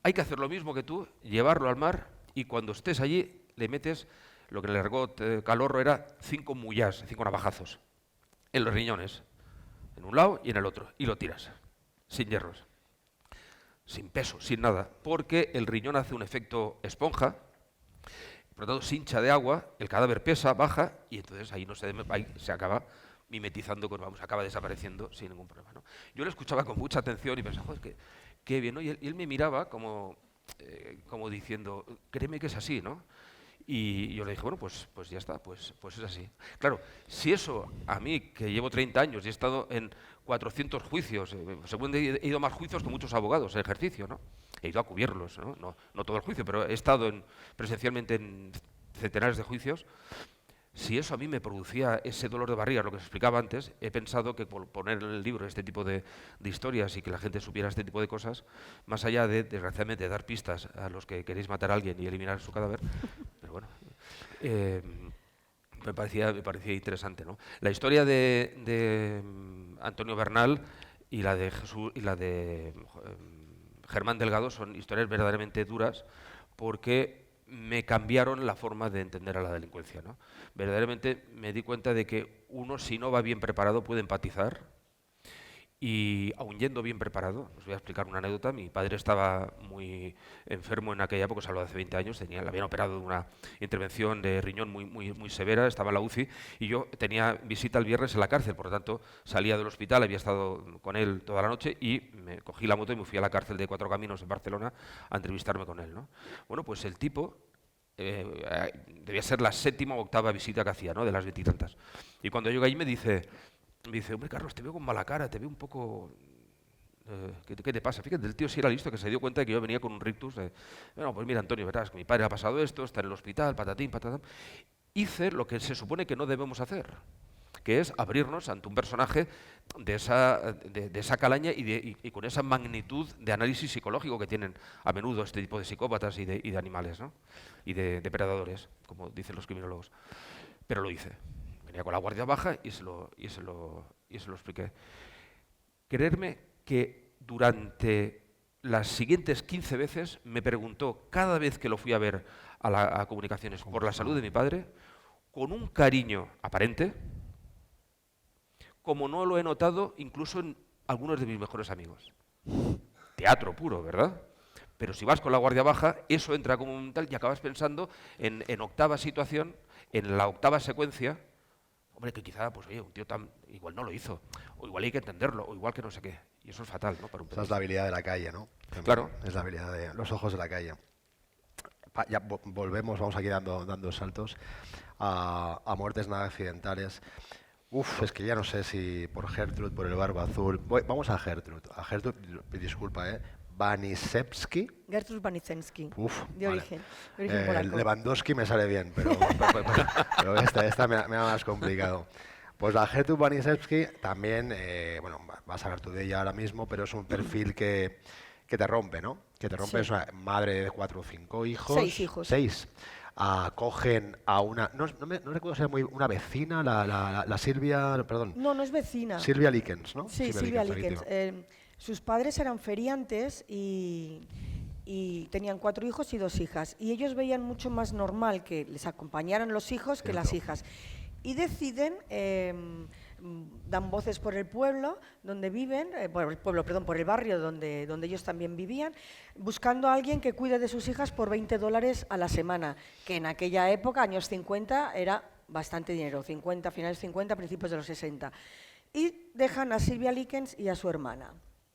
hay que hacer lo mismo que tú, llevarlo al mar, y cuando estés allí le metes, lo que le largó Calorro era 5 mullás, 5 navajazos, en los riñones, en un lado y en el otro, y lo tiras, sin hierros, sin peso, sin nada, porque el riñón hace un efecto esponja, por lo tanto se hincha de agua, el cadáver pesa, baja, y entonces ahí se acaba mimetizando, acaba desapareciendo sin ningún problema, ¿no? Yo le escuchaba con mucha atención y pensaba, joder, qué bien, ¿no? Y él me miraba como diciendo, créeme que es así, ¿no? Y yo le dije, bueno, pues ya está, pues es así. Claro, si eso a mí, que llevo 30 años y he estado en 400 juicios, según he ido a más juicios que muchos abogados en ejercicio, ¿no? He ido a cubrirlos, ¿no? No todo el juicio, pero he estado presencialmente en centenares de juicios. Si eso a mí me producía ese dolor de barriga, lo que os explicaba antes, he pensado que por poner en el libro este tipo de historias y que la gente supiera este tipo de cosas, más allá de, desgraciadamente, dar pistas a los que queréis matar a alguien y eliminar su cadáver, pero bueno, me parecía interesante, ¿no? La historia de Antonio Bernal y la de Jesús y la de Germán Delgado son historias verdaderamente duras porque me cambiaron la forma de entender a la delincuencia, ¿no? Verdaderamente me di cuenta de que uno, si no va bien preparado, puede empatizar, y aun yendo bien preparado, os voy a explicar una anécdota. Mi padre estaba muy enfermo en aquella época, os hablo de hace 20 años, le habían operado de una intervención de riñón muy severa, estaba en la UCI, y yo tenía visita el viernes en la cárcel, por lo tanto salía del hospital, había estado con él toda la noche, y me cogí la moto y me fui a la cárcel de Cuatro Caminos en Barcelona a entrevistarme con él, ¿no? Bueno, pues el tipo debía ser la 7ª o 8ª visita que hacía, ¿no? De las 20 y tantas. Y cuando llego allí me dice, hombre, Carlos, te veo con mala cara, te veo un poco... ¿qué te pasa? Fíjate, el tío sí era listo, que se dio cuenta de que yo venía con un rictus de... Bueno, pues mira, Antonio, verás, que mi padre ha pasado esto, está en el hospital, patatín, patatán. Hice lo que se supone que no debemos hacer, que es abrirnos ante un personaje de esa calaña y con esa magnitud de análisis psicológico que tienen a menudo este tipo de psicópatas y de animales, ¿no? Y de depredadores, como dicen los criminólogos. Pero lo hice. Venía con la guardia baja y se lo expliqué. Creerme que durante las siguientes 15 veces me preguntó, cada vez que lo fui a ver a comunicaciones, por la salud de mi padre, con un cariño aparente, como no lo he notado incluso en algunos de mis mejores amigos. Teatro puro, ¿verdad? Pero si vas con la guardia baja, eso entra como un tal y acabas pensando en 8ª situación, en la 8ª secuencia. Hombre, que quizá, pues oye, un tío igual no lo hizo, o igual hay que entenderlo, o igual que no sé qué. Y eso es fatal, ¿no? Para un Esa es la habilidad de la calle, ¿no? Claro. Es la habilidad de los ojos de la calle. Ya volvemos, vamos aquí dando saltos a muertes nada accidentales. Es que ya no sé si por Gertrude, por el Barba Azul. Vamos a Gertrude. A Gertrude, disculpa, Banisewski. Gertrud Banicensky, Uf, de vale. origen polaco. Lewandowski me sale bien, pero esta me ha más complicado. Pues la Gertrud Banisewski también, bueno, vas a hablar tú de ella ahora mismo, pero es un perfil que te rompe, ¿no? Que te rompe, Sí. es una madre de 4 o 5 hijos. 6 hijos. 6. Acogen a una, no recuerdo si era una vecina, la Silvia, perdón, No, no es vecina. Silvia Likens, ¿no? Sí, Silvia Likens, Likens. Sus padres eran feriantes y tenían 4 hijos y 2 hijas. Y ellos veían mucho más normal que les acompañaran los hijos que las hijas. Y deciden, dan voces por el pueblo donde viven, por el barrio donde ellos también vivían, buscando a alguien que cuide de sus hijas por $20 a la semana, que en aquella época, años 50, era bastante dinero, 50, finales 50, principios de los 60. Y dejan a Silvia Likens y a su hermana,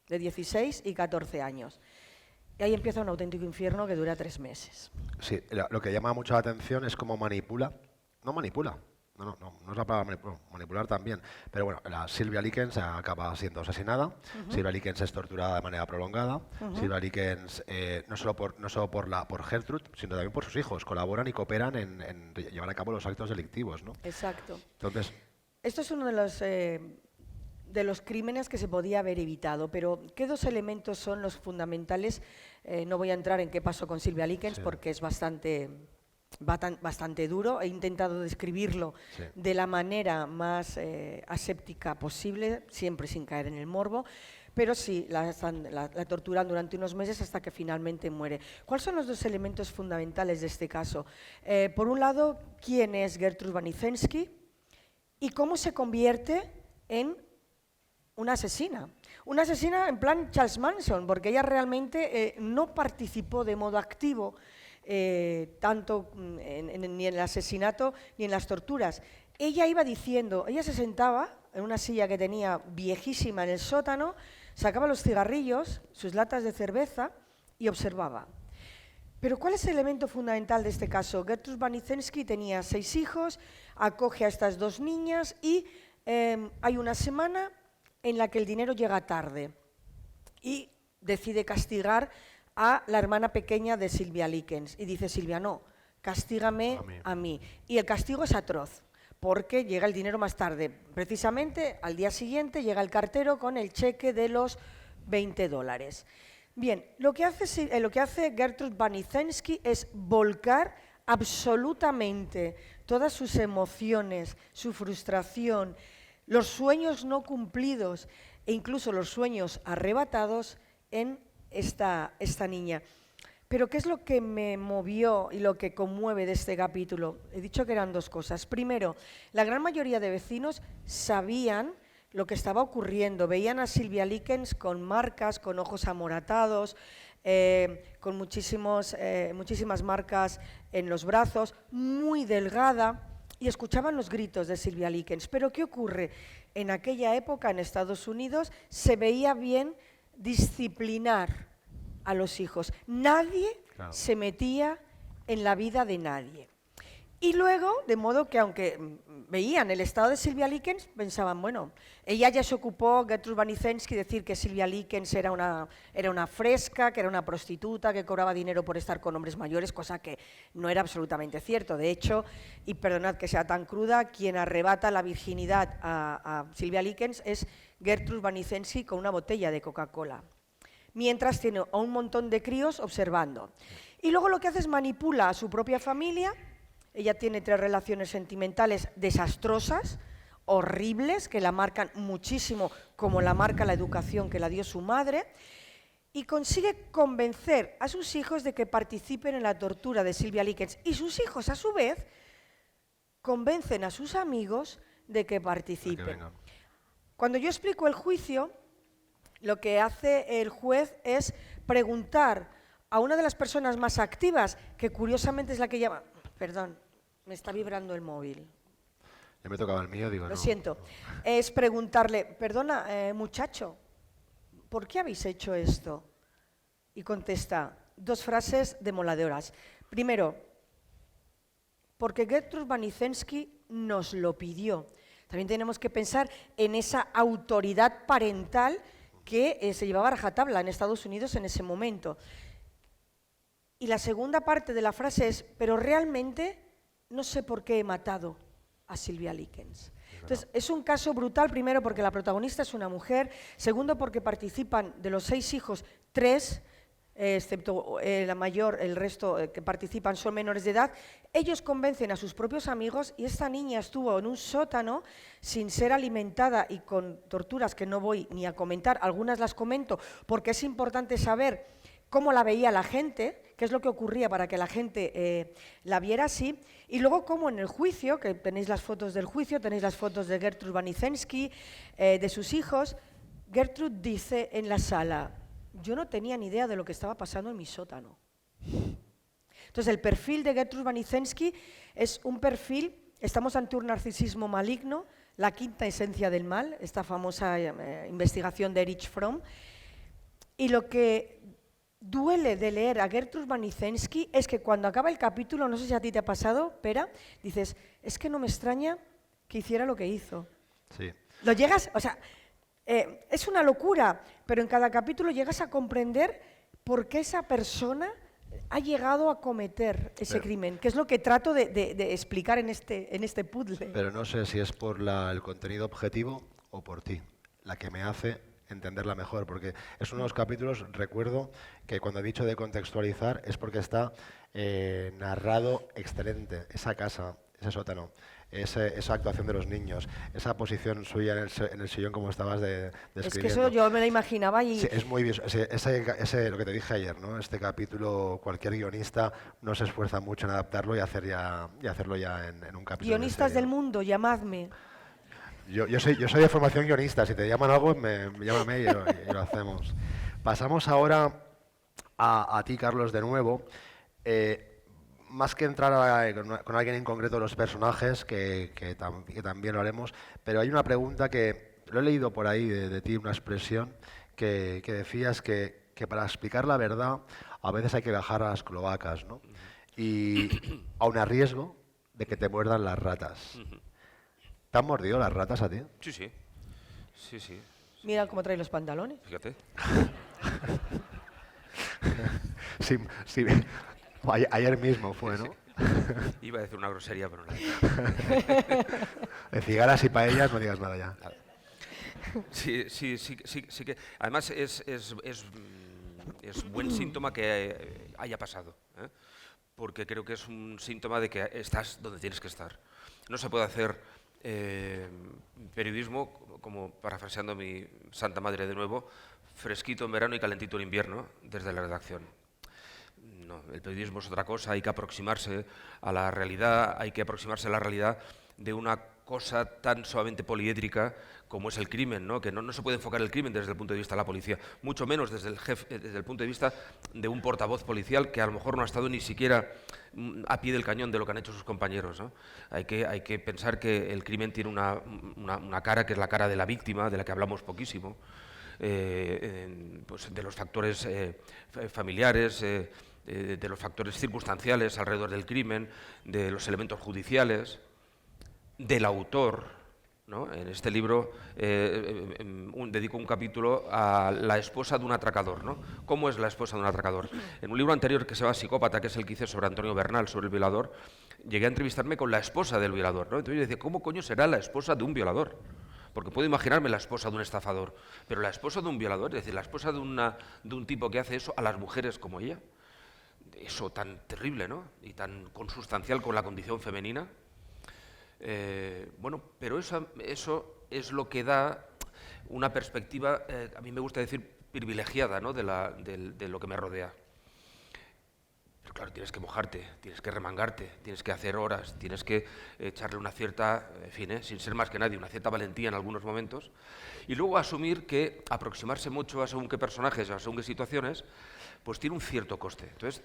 de 16 y 14 años. Y ahí empieza un auténtico infierno que dura 3 meses. Sí, lo que llama mucho la atención es cómo manipula. No manipula. No es la palabra manipular también. Pero bueno, la Silvia Likens acaba siendo asesinada. Silvia Likens es torturada de manera prolongada. Silvia Likens, no solo por Gertrud, sino también por sus hijos. Colaboran y cooperan en llevar a cabo los actos delictivos, ¿no? Exacto. Entonces, Esto es uno de los crímenes que se podía haber evitado, pero ¿qué 2 elementos son los fundamentales? No voy a entrar en qué pasó con Silvia Likens porque es bastante duro. He intentado describirlo de la manera más aséptica posible, siempre sin caer en el morbo, pero sí, la torturan durante unos meses hasta que finalmente muere. ¿Cuáles son los 2 elementos fundamentales de este caso? Por un lado, ¿quién es Gertrud Banicensky y cómo se convierte en una asesina? Una asesina en plan Charles Manson, porque ella realmente no participó de modo activo tanto ni en el asesinato ni en las torturas. Ella iba diciendo, ella se sentaba en una silla que tenía viejísima en el sótano, sacaba los cigarrillos, sus latas de cerveza y observaba. Pero ¿cuál es el elemento fundamental de este caso? Gertrud Banicensky tenía 6 hijos, acoge a estas 2 niñas y hay una semana en la que el dinero llega tarde y decide castigar a la hermana pequeña de Silvia Likens. Y dice Silvia, no, castígame a mí. Y el castigo es atroz, porque llega el dinero más tarde. Precisamente al día siguiente llega el cartero con el cheque de los $20. Bien, lo que hace Gertrud Banicensky es volcar absolutamente todas sus emociones, su frustración, los sueños no cumplidos e incluso los sueños arrebatados en esta niña. Pero ¿qué es lo que me movió y lo que conmueve de este capítulo? He dicho que eran 2 cosas. Primero, la gran mayoría de vecinos sabían lo que estaba ocurriendo. Veían a Silvia Likens con marcas, con ojos amoratados, con muchísimas marcas en los brazos, muy delgada, y escuchaban los gritos de Silvia Likens. Pero ¿qué ocurre? En aquella época, en Estados Unidos, se veía bien disciplinar a los hijos. Nadie se metía en la vida de nadie. Y luego, de modo que aunque veían el estado de Silvia Likens, pensaban, bueno, ella ya se ocupó, Gertrud Banicensky, decir que Silvia Likens era una fresca, que era una prostituta, que cobraba dinero por estar con hombres mayores, cosa que no era absolutamente cierto. De hecho, y perdonad que sea tan cruda, quien arrebata la virginidad a Silvia Likens es Gertrud Banicensky con una botella de Coca-Cola, mientras tiene a un montón de críos observando. Y luego lo que hace es manipula a su propia familia. Ella tiene 3 relaciones sentimentales desastrosas, horribles, que la marcan muchísimo, como la marca la educación que la dio su madre, y consigue convencer a sus hijos de que participen en la tortura de Silvia Likens. Y sus hijos, a su vez, convencen a sus amigos de que participen. Cuando yo explico el juicio, lo que hace el juez es preguntar a una de las personas más activas, que curiosamente es la que llama... Perdón, me está vibrando el móvil. Ya me tocaba el mío, digo, Lo siento. Es preguntarle, perdona, muchacho, ¿por qué habéis hecho esto? Y contesta 2 frases demoladoras. Primero, porque Gertrud Banicensky nos lo pidió. También tenemos que pensar en esa autoridad parental que se llevaba a rajatabla en Estados Unidos en ese momento. Y la segunda parte de la frase es, pero realmente no sé por qué he matado a Sylvia Likens. Entonces, es un caso brutal, primero porque la protagonista es una mujer, segundo porque participan de los 6 hijos, 3, excepto la mayor, el resto que participan son menores de edad. Ellos convencen a sus propios amigos y esta niña estuvo en un sótano sin ser alimentada y con torturas que no voy ni a comentar, algunas las comento porque es importante saber cómo la veía la gente, qué es lo que ocurría para que la gente la viera así, y luego cómo en el juicio, que tenéis las fotos del juicio, tenéis las fotos de Gertrude Waniczenski, de sus hijos. Gertrude dice en la sala, yo no tenía ni idea de lo que estaba pasando en mi sótano. Entonces el perfil de Gertrude Waniczenski es un perfil, estamos ante un narcisismo maligno, la quinta esencia del mal, esta famosa investigación de Erich Fromm, y lo que duele de leer a Gertrude Waniczenski es que cuando acaba el capítulo, no sé si a ti te ha pasado, Pera, dices, es que no me extraña que hiciera lo que hizo. Sí. Lo llegas, o sea, es una locura, pero en cada capítulo llegas a comprender por qué esa persona ha llegado a cometer ese crimen, que es lo que trato de explicar en este puzzle. Pero no sé si es por el contenido objetivo o por ti, la que me hace entenderla mejor, porque es uno de los capítulos, recuerdo que cuando he dicho de contextualizar es porque está narrado excelente, esa casa, ese sótano, esa actuación de los niños, esa posición suya en el sillón como estabas describiendo. Es que eso yo me la imaginaba y... Sí, es muy ese, lo que te dije ayer, ¿no? Este capítulo, cualquier guionista no se esfuerza mucho en adaptarlo y hacerlo ya en un capítulo. Guionistas del mundo, llamadme. Yo soy de formación guionista, si te llaman algo, llámame y lo hacemos. Pasamos ahora a ti, Carlos, de nuevo. Más que entrar con alguien en concreto los personajes, que también lo haremos, pero hay una pregunta que lo he leído por ahí de ti, una expresión que decías que para explicar la verdad a veces hay que bajar a las cloacas, ¿no? Y aun a riesgo de que te muerdan las ratas. ¿Te han mordido las ratas a ti? Sí, sí. Sí, sí. Mira cómo trae los pantalones. Fíjate. Sí, sí. Ayer mismo fue, ¿no? Iba a decir una grosería, pero no. De cigarras y paellas no digas nada ya. Sí que. Además es buen síntoma que haya pasado, ¿eh? Porque creo que es un síntoma de que estás donde tienes que estar. No se puede hacer periodismo, como parafraseando a mi santa madre de nuevo, fresquito en verano y calentito en invierno desde la redacción. No, el periodismo es otra cosa, hay que aproximarse a la realidad, de una cosa tan suavemente poliédrica como es el crimen, ¿no? Que no se puede enfocar el crimen desde el punto de vista de la policía, mucho menos desde el punto de vista de un portavoz policial que a lo mejor no ha estado ni siquiera a pie del cañón de lo que han hecho sus compañeros, ¿no? Hay que pensar que el crimen tiene una cara que es la cara de la víctima, de la que hablamos poquísimo, pues de los factores familiares, de los factores circunstanciales alrededor del crimen, de los elementos judiciales, del autor, ¿no? En este libro dedico un capítulo a la esposa de un atracador, ¿no? ¿Cómo es la esposa de un atracador? En un libro anterior que se llama Psicópata, que es el que hice sobre Antonio Bernal, sobre el violador, llegué a entrevistarme con la esposa del violador, ¿no? Entonces yo decía, ¿cómo coño será la esposa de un violador? Porque puedo imaginarme la esposa de un estafador, pero la esposa de un violador, es decir, la esposa de un tipo que hace eso a las mujeres como ella, eso tan terrible, ¿no? Y tan consustancial con la condición femenina. Bueno, pero eso es lo que da una perspectiva, a mí me gusta decir, privilegiada, ¿no? de lo que me rodea. Pero claro, tienes que mojarte, tienes que remangarte, tienes que hacer horas, tienes que echarle una cierta, en fin, sin ser más que nadie, una cierta valentía en algunos momentos, y luego asumir que aproximarse mucho a según qué personajes, a según qué situaciones, pues tiene un cierto coste. Entonces,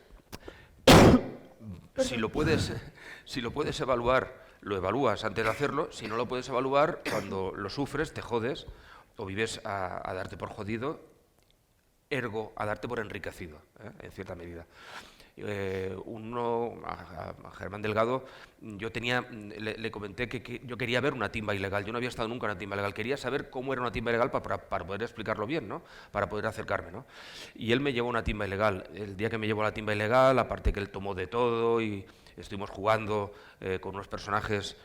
si lo puedes evaluar, lo evalúas antes de hacerlo. Si no lo puedes evaluar, cuando lo sufres, te jodes o vives a darte por jodido, ergo, a darte por enriquecido, en cierta medida. A Germán Delgado, le comenté que yo quería ver una timba ilegal. Yo no había estado nunca en una timba ilegal. Quería saber cómo era una timba ilegal para poder explicarlo bien, ¿no? Para poder acercarme, ¿no? Y él me llevó a una timba ilegal. El día que me llevó a la timba ilegal, aparte que él tomó de todo y estuvimos jugando con unos personajes.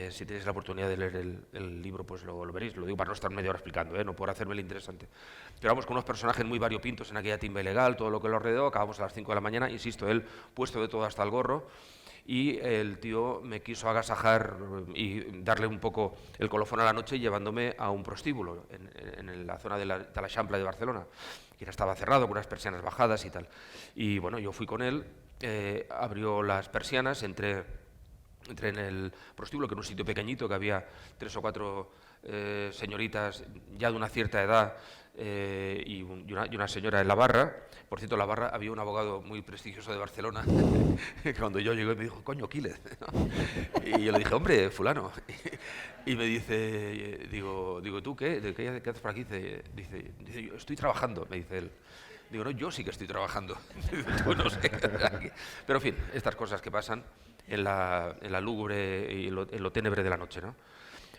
Si tenéis la oportunidad de leer el libro, pues lo veréis. Lo digo para no estar media hora explicando, no por hacerme el interesante. Pero vamos con unos personajes muy variopintos en aquella timba ilegal, todo lo que lo rodeó. Acabamos a las 5 de la mañana, insisto, él puesto de todo hasta el gorro. Y el tío me quiso agasajar y darle un poco el colofón a la noche llevándome a un prostíbulo en la zona de la Champla de Barcelona, que ya estaba cerrado, con unas persianas bajadas y tal. Y bueno, yo fui con él, abrió las persianas, entré en el prostíbulo, que era un sitio pequeñito, que había 3 o 4 señoritas ya de una cierta edad y una señora en la barra. Por cierto, en la barra había un abogado muy prestigioso de Barcelona, que cuando yo llegué me dijo, coño, Quílez, ¿no? Y yo le dije, hombre, fulano. Y me dice, digo, ¿tú qué? ¿Qué haces por aquí? Dice, yo estoy trabajando, me dice él. Digo, no, yo sí que estoy trabajando. Tú no sé. Pero en fin, estas cosas que pasan en la lúgubre y en lo ténebre de la noche, ¿no?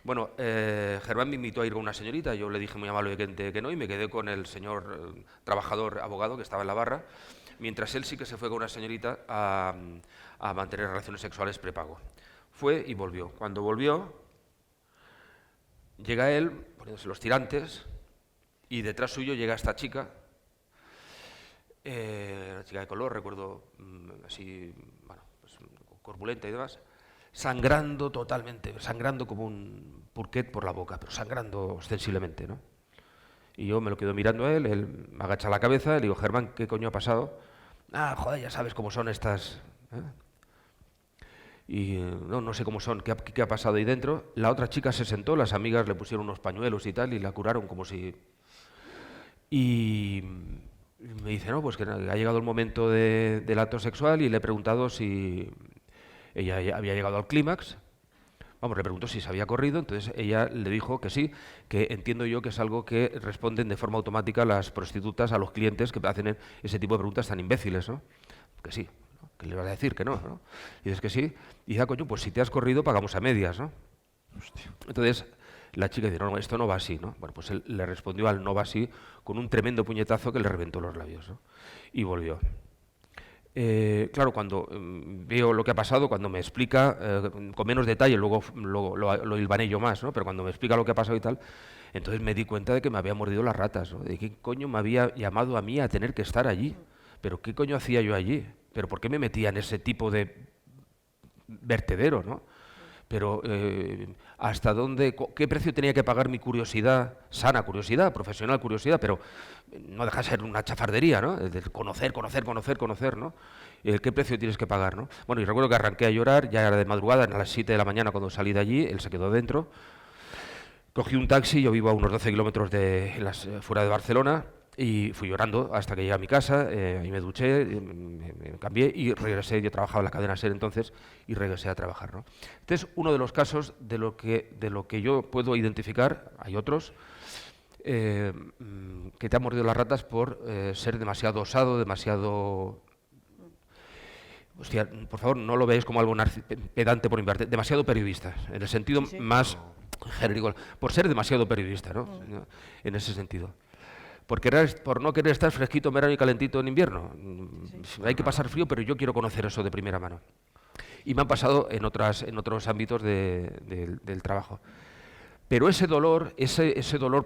Bueno, Germán me invitó a ir con una señorita, yo le dije muy amablemente que no y me quedé con el señor trabajador, abogado, que estaba en la barra, mientras él sí que se fue con una señorita a mantener relaciones sexuales prepago. Fue y volvió. Cuando volvió, llega él, poniéndose los tirantes, y detrás suyo llega esta chica, una chica de color, recuerdo, así, bueno, pues, corpulenta y demás, sangrando totalmente, sangrando como un purquet por la boca, pero sangrando ostensiblemente, ¿no? Y yo me lo quedo mirando a él me agacha la cabeza, le digo, Germán, ¿qué coño ha pasado? Ah, joder, ya sabes cómo son estas... Y no sé cómo son, ¿qué ha pasado ahí dentro? La otra chica se sentó, las amigas le pusieron unos pañuelos y tal, y la curaron como si... Y me dice, no, pues que ha llegado el momento del acto sexual y le he preguntado si ella ya había llegado al clímax. Vamos, le preguntó si se había corrido, entonces ella le dijo que sí, que entiendo yo que es algo que responden de forma automática las prostitutas a los clientes que hacen ese tipo de preguntas tan imbéciles, ¿no? Que sí, ¿no? Que le vas a decir que no, ¿no? Y dices que sí, y dice, coño, pues si te has corrido pagamos a medias, ¿no? Hostia. Entonces la chica dice, no, esto no va así, ¿no? Bueno, pues él le respondió al no va así con un tremendo puñetazo que le reventó los labios, ¿no? Y volvió. Claro, cuando veo lo que ha pasado, cuando me explica, con menos detalle, luego lo hilvané yo más, ¿no? Pero cuando me explica lo que ha pasado y tal, entonces me di cuenta de que me había mordido las ratas, ¿no? De qué coño me había llamado a mí a tener que estar allí, pero qué coño hacía yo allí, pero por qué me metía en ese tipo de vertedero, ¿no? Pero hasta dónde, qué precio tenía que pagar mi curiosidad, sana curiosidad, profesional curiosidad, pero no deja de ser una chafardería, ¿no? De conocer, ¿no? ¿Qué precio tienes que pagar, no? Bueno, y recuerdo que arranqué a llorar, ya era de madrugada, a las 7 de la mañana cuando salí de allí, él se quedó dentro, cogí un taxi, yo vivo a unos 12 kilómetros fuera de Barcelona, y fui llorando hasta que llegué a mi casa, y me duché, me cambié y regresé. Yo trabajaba en la cadena SER entonces y regresé a trabajar, ¿no? Este es uno de los casos de lo que yo puedo identificar, hay otros, que te han mordido las ratas por ser demasiado osado, demasiado... Hostia, por favor, no lo veáis como algo pedante por invertir, demasiado periodista, en el sentido más genérico, por ser demasiado periodista, ¿no? En ese sentido. Por no querer estar fresquito en verano y calentito en invierno. Sí. Hay que pasar frío, pero yo quiero conocer eso de primera mano. Y me han pasado en otros ámbitos del trabajo. Pero ese dolor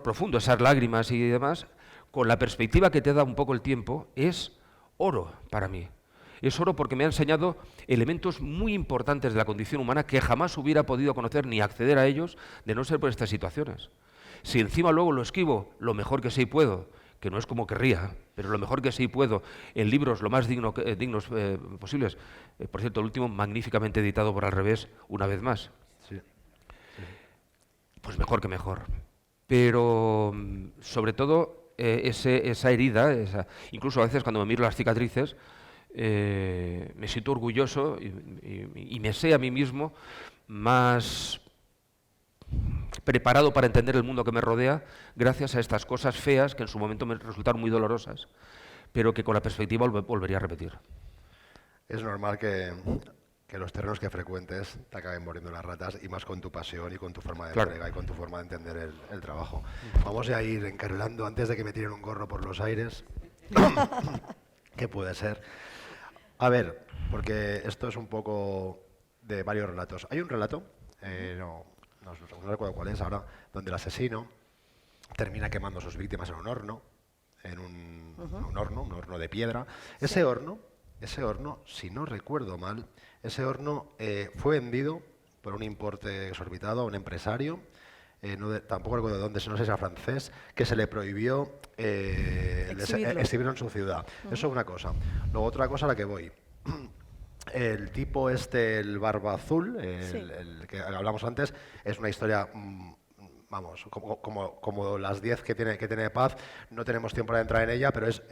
profundo, esas lágrimas y demás, con la perspectiva que te da un poco el tiempo, es oro para mí. Es oro porque me ha enseñado elementos muy importantes de la condición humana que jamás hubiera podido conocer ni acceder a ellos de no ser por estas situaciones. Si encima luego lo esquivo lo mejor que sé y puedo, que no es como querría, pero lo mejor que sé y puedo, en libros lo más dignos posibles. Por cierto, el último magníficamente editado por Al Revés, una vez más. Sí. Pues mejor que mejor. Pero sobre todo esa herida, incluso a veces cuando me miro las cicatrices, me siento orgulloso y me sé a mí mismo más preparado para entender el mundo que me rodea gracias a estas cosas feas que en su momento me resultaron muy dolorosas, pero que con la perspectiva volvería a repetir. es normal que los terrenos que frecuentes te acaben muriendo las ratas, y más con tu pasión y con tu forma de entrega y con tu forma de entender el trabajo. Vamos a ir encarrilando antes de que me tiren un gorro por los aires. ¿Qué puede ser? A ver, porque esto es un poco de varios relatos. Hay un relato, no recuerdo cuál es ahora, donde el asesino termina quemando a sus víctimas en un horno, un horno de piedra. Ese horno, si no recuerdo mal, ese horno fue vendido por un importe exorbitado a un empresario, tampoco recuerdo de dónde, no sé si era francés, que se le prohibió exhibirlo en su ciudad. Eso es una cosa. Luego otra cosa a la que voy. El tipo el barba azul, el que hablamos antes, es una historia... Vamos, como las 10 que tiene Paz, no tenemos tiempo para entrar en ella, pero es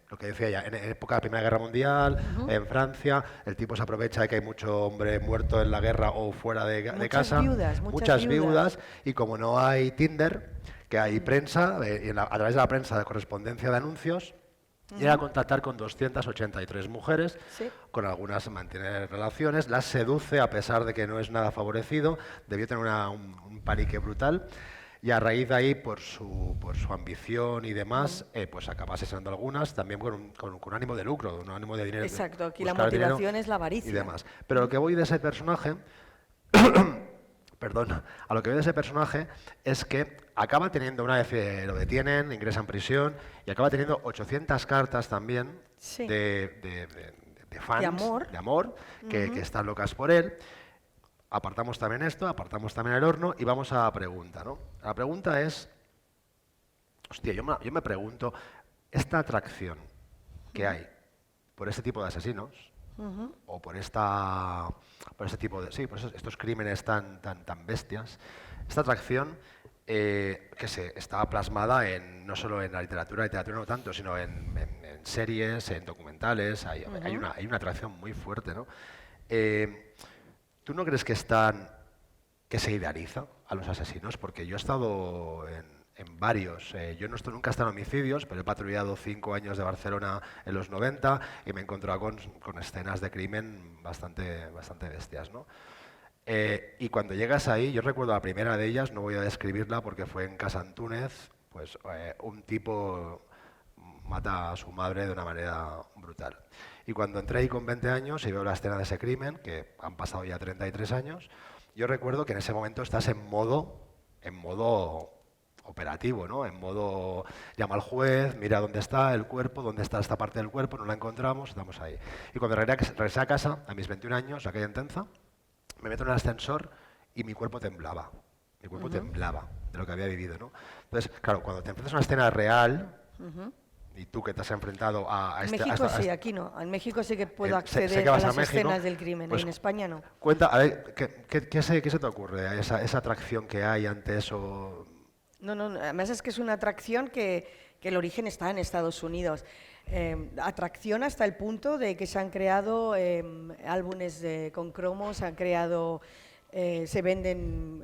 lo que decía ella, en época de la Primera Guerra Mundial, en Francia, el tipo se aprovecha de que hay mucho hombre muerto en la guerra o fuera de casa, muchas viudas, y como no hay Tinder, que hay prensa, a través de la prensa de correspondencia de anuncios, llega a contactar con 283 mujeres, con algunas mantiene relaciones, las seduce a pesar de que no es nada favorecido, debió tener un palique brutal, y a raíz de ahí, por su ambición y demás, pues acaba asesinando a algunas, también con un ánimo de lucro, un ánimo de dinero. Exacto, aquí la motivación es la avaricia. Y demás. Pero lo que voy de ese personaje... Perdón, a lo que veo de ese personaje es que acaba teniendo, una vez lo detienen, ingresa en prisión, y acaba teniendo 800 cartas también de fans, de amor que están locas por él. Apartamos también esto, apartamos también el horno, y vamos a la pregunta, ¿no? La pregunta es, hostia, yo me pregunto, esta atracción que hay por este tipo de asesinos, o por este tipo de estos crímenes tan bestias, esta atracción que está plasmada no solo en la literatura no tanto, sino en series, en documentales, hay una atracción muy fuerte, ¿no? ¿Tú no crees que se idealiza a los asesinos? Porque yo he estado en varios. Yo nunca he estado en homicidios, pero he patrullado 5 años de Barcelona en los 90 y me he encontrado con escenas de crimen bastante bestias, ¿no? Y cuando llegas ahí, yo recuerdo la primera de ellas, no voy a describirla porque fue en Casa Antúnez, pues un tipo mata a su madre de una manera brutal. Y cuando entré ahí con 20 años y veo la escena de ese crimen, que han pasado ya 33 años, yo recuerdo que en ese momento estás en modo operativo, ¿no? En modo, llama al juez, mira dónde está el cuerpo, dónde está esta parte del cuerpo, no la encontramos, estamos ahí. Y cuando regresé a casa, a mis 21 años, aquella en Tenza, me meto en el ascensor y mi cuerpo temblaba. Mi cuerpo temblaba de lo que había vivido, ¿no? Entonces, claro, cuando te enfrentas a una escena real, y tú que te has enfrentado a En México sí, aquí no. En México sí que puedo acceder sé que a vas las México, escenas del crimen, pues, en España no. Cuenta, a ver, ¿qué se te ocurre? Esa atracción que hay ante eso. No, además es que es una atracción que el origen está en Estados Unidos. Atracción hasta el punto de que se han creado álbumes con cromos, se venden,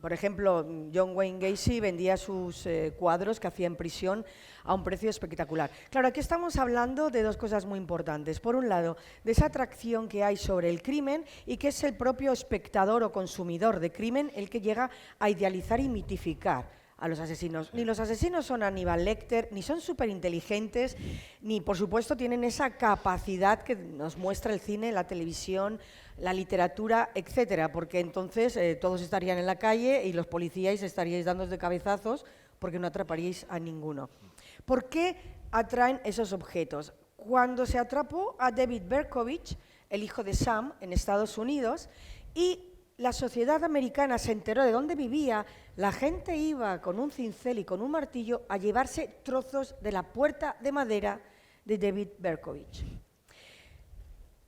por ejemplo, John Wayne Gacy vendía sus cuadros que hacía en prisión a un precio espectacular. Claro, aquí estamos hablando de dos cosas muy importantes. Por un lado, de esa atracción que hay sobre el crimen y que es el propio espectador o consumidor de crimen el que llega a idealizar y mitificar a los asesinos. Ni los asesinos son Aníbal Lecter, ni son súper inteligentes, ni por supuesto tienen esa capacidad que nos muestra el cine, la televisión, la literatura, etcétera, porque entonces todos estarían en la calle y los policías estaríais dándos de cabezazos porque no atraparíais a ninguno. ¿Por qué atraen esos objetos? Cuando se atrapó a David Berkowitz, el hijo de Sam, en Estados Unidos, y la sociedad americana se enteró de dónde vivía, la gente iba con un cincel y con un martillo a llevarse trozos de la puerta de madera de David Berkowitz.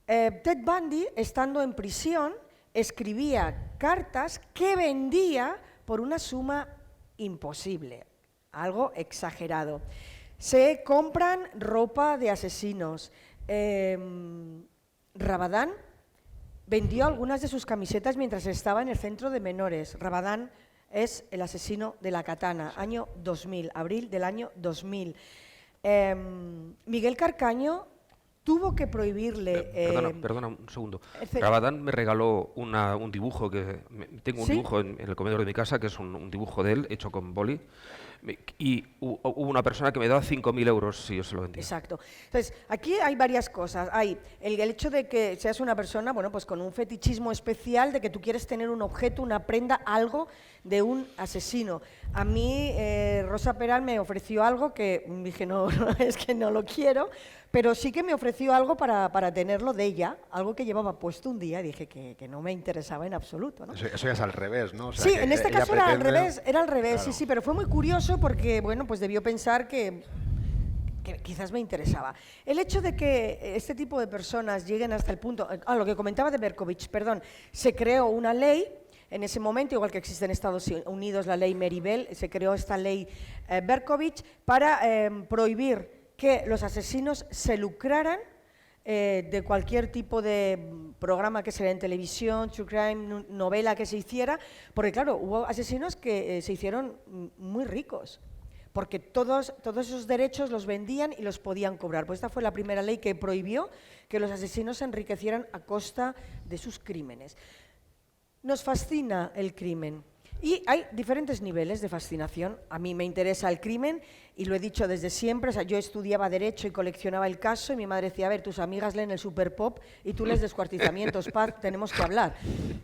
Ted Bundy, estando en prisión, escribía cartas que vendía por una suma imposible, algo exagerado. Se compran ropa de asesinos. Rabadán vendió algunas de sus camisetas mientras estaba en el centro de menores. Rabadán es el asesino de la katana, año 2000, abril del año 2000. Miguel Carcaño tuvo que prohibirle... Perdona un segundo. Rabadán me regaló un dibujo, tengo un dibujo en el comedor de mi casa, que es un dibujo de él, hecho con boli, y hubo una persona que me daba 5.000 euros si yo se lo vendía. Exacto. Entonces, aquí hay varias cosas. Hay el hecho de que seas una persona, bueno, pues con un fetichismo especial, de que tú quieres tener un objeto, una prenda, algo de un asesino. A mí, Rosa Peral me ofreció algo que dije, no, es que no lo quiero, pero sí que me ofreció algo para tenerlo de ella, algo que llevaba puesto un día, dije que no me interesaba en absoluto, ¿no? Eso ya es al revés, ¿no? O sea, sí, en este caso era al revés, claro. sí, pero fue muy curioso porque, bueno, pues debió pensar que quizás me interesaba. El hecho de que este tipo de personas lleguen hasta el punto, lo que comentaba de Berkovich, perdón, se creó una ley en ese momento, igual que existe en Estados Unidos la ley Meribel, se creó esta ley Berkovich para prohibir que los asesinos se lucraran de cualquier tipo de programa que se vea en televisión, true crime, novela que se hiciera, porque claro, hubo asesinos que se hicieron muy ricos, porque todos esos derechos los vendían y los podían cobrar. Pues esta fue la primera ley que prohibió que los asesinos se enriquecieran a costa de sus crímenes. Nos fascina el crimen. Y hay diferentes niveles de fascinación. A mí me interesa el crimen y lo he dicho desde siempre. O sea, yo estudiaba Derecho y coleccionaba el caso y mi madre decía, a ver, tus amigas leen el Superpop y tú lees descuartizamientos, tenemos que hablar.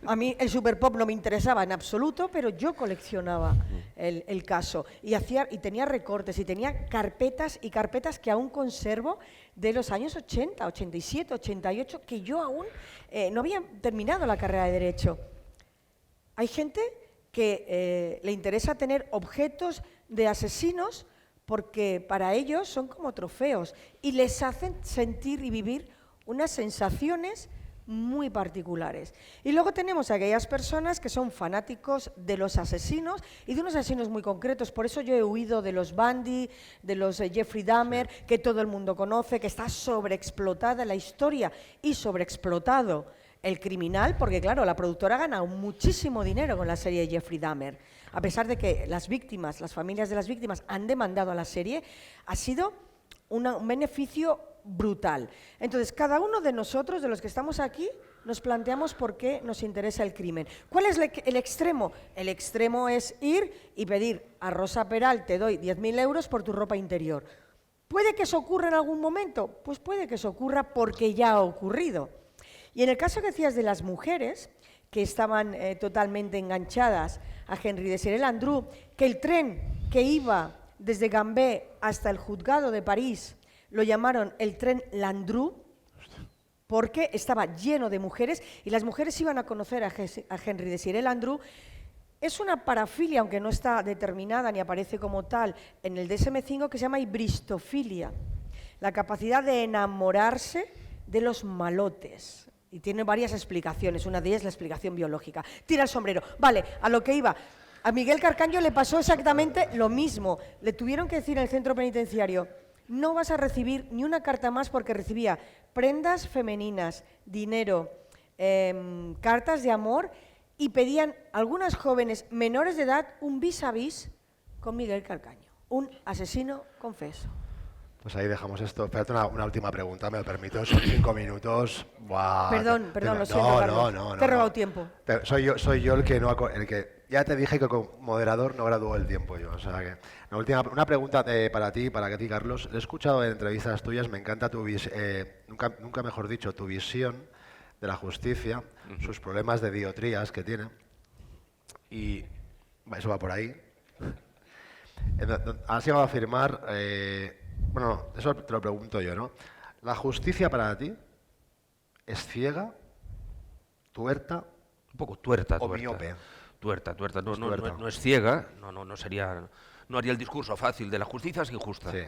A mí el Superpop no me interesaba en absoluto, pero yo coleccionaba el caso y tenía recortes y tenía carpetas y carpetas que aún conservo de los años 80, 87, 88, que yo aún no había terminado la carrera de Derecho. Hay gente que le interesa tener objetos de asesinos porque para ellos son como trofeos y les hacen sentir y vivir unas sensaciones muy particulares. Y luego tenemos a aquellas personas que son fanáticos de los asesinos y de unos asesinos muy concretos. Por eso yo he huido de los Bundy, de los Jeffrey Dahmer, que todo el mundo conoce, que está sobreexplotada la historia y sobreexplotado el criminal, porque claro, la productora ha ganado muchísimo dinero con la serie de Jeffrey Dahmer. A pesar de que las víctimas, las familias de las víctimas han demandado a la serie, ha sido un beneficio brutal. Entonces, cada uno de nosotros, de los que estamos aquí, nos planteamos por qué nos interesa el crimen. ¿Cuál es el extremo? El extremo es ir y pedir a Rosa Peral, te doy 10.000 euros por tu ropa interior. ¿Puede que eso ocurra en algún momento? Pues puede que eso ocurra porque ya ha ocurrido. Y en el caso que decías de las mujeres, que estaban totalmente enganchadas a Henry Desiré Landru, que el tren que iba desde Gambé hasta el juzgado de París lo llamaron el tren Landru, porque estaba lleno de mujeres y las mujeres iban a conocer a Henry Desiré Landru. Es una parafilia, aunque no está determinada ni aparece como tal en el DSM-5, que se llama hibristofilia, la capacidad de enamorarse de los malotes. Y tiene varias explicaciones, una de ellas es la explicación biológica. Tira el sombrero. Vale, a lo que iba. A Miguel Carcaño le pasó exactamente lo mismo. Le tuvieron que decir en el centro penitenciario, no vas a recibir ni una carta más, porque recibía prendas femeninas, dinero, cartas de amor, y pedían algunas jóvenes menores de edad un vis a vis con Miguel Carcaño, un asesino confeso. Pues ahí dejamos esto. Espérate, una última pregunta, me lo permito. Son 5 minutos. Buah, perdón, lo siento, Carlos. No. Te he robado tiempo. Soy yo el que ya te dije que como moderador no graduó el tiempo yo. O sea que una pregunta para ti, Carlos. He escuchado en entrevistas tuyas, me encanta tu nunca mejor dicho, tu visión de la justicia, sus problemas de diotrías que tiene. Y eso va por ahí. Has llegado a afirmar... bueno, eso te lo pregunto yo, ¿no? ¿La justicia para ti es ciega, tuerta? Un poco tuerta. ¿O miope? Tuerta. No es ciega, no haría el discurso fácil de la justicia es injusta, sí.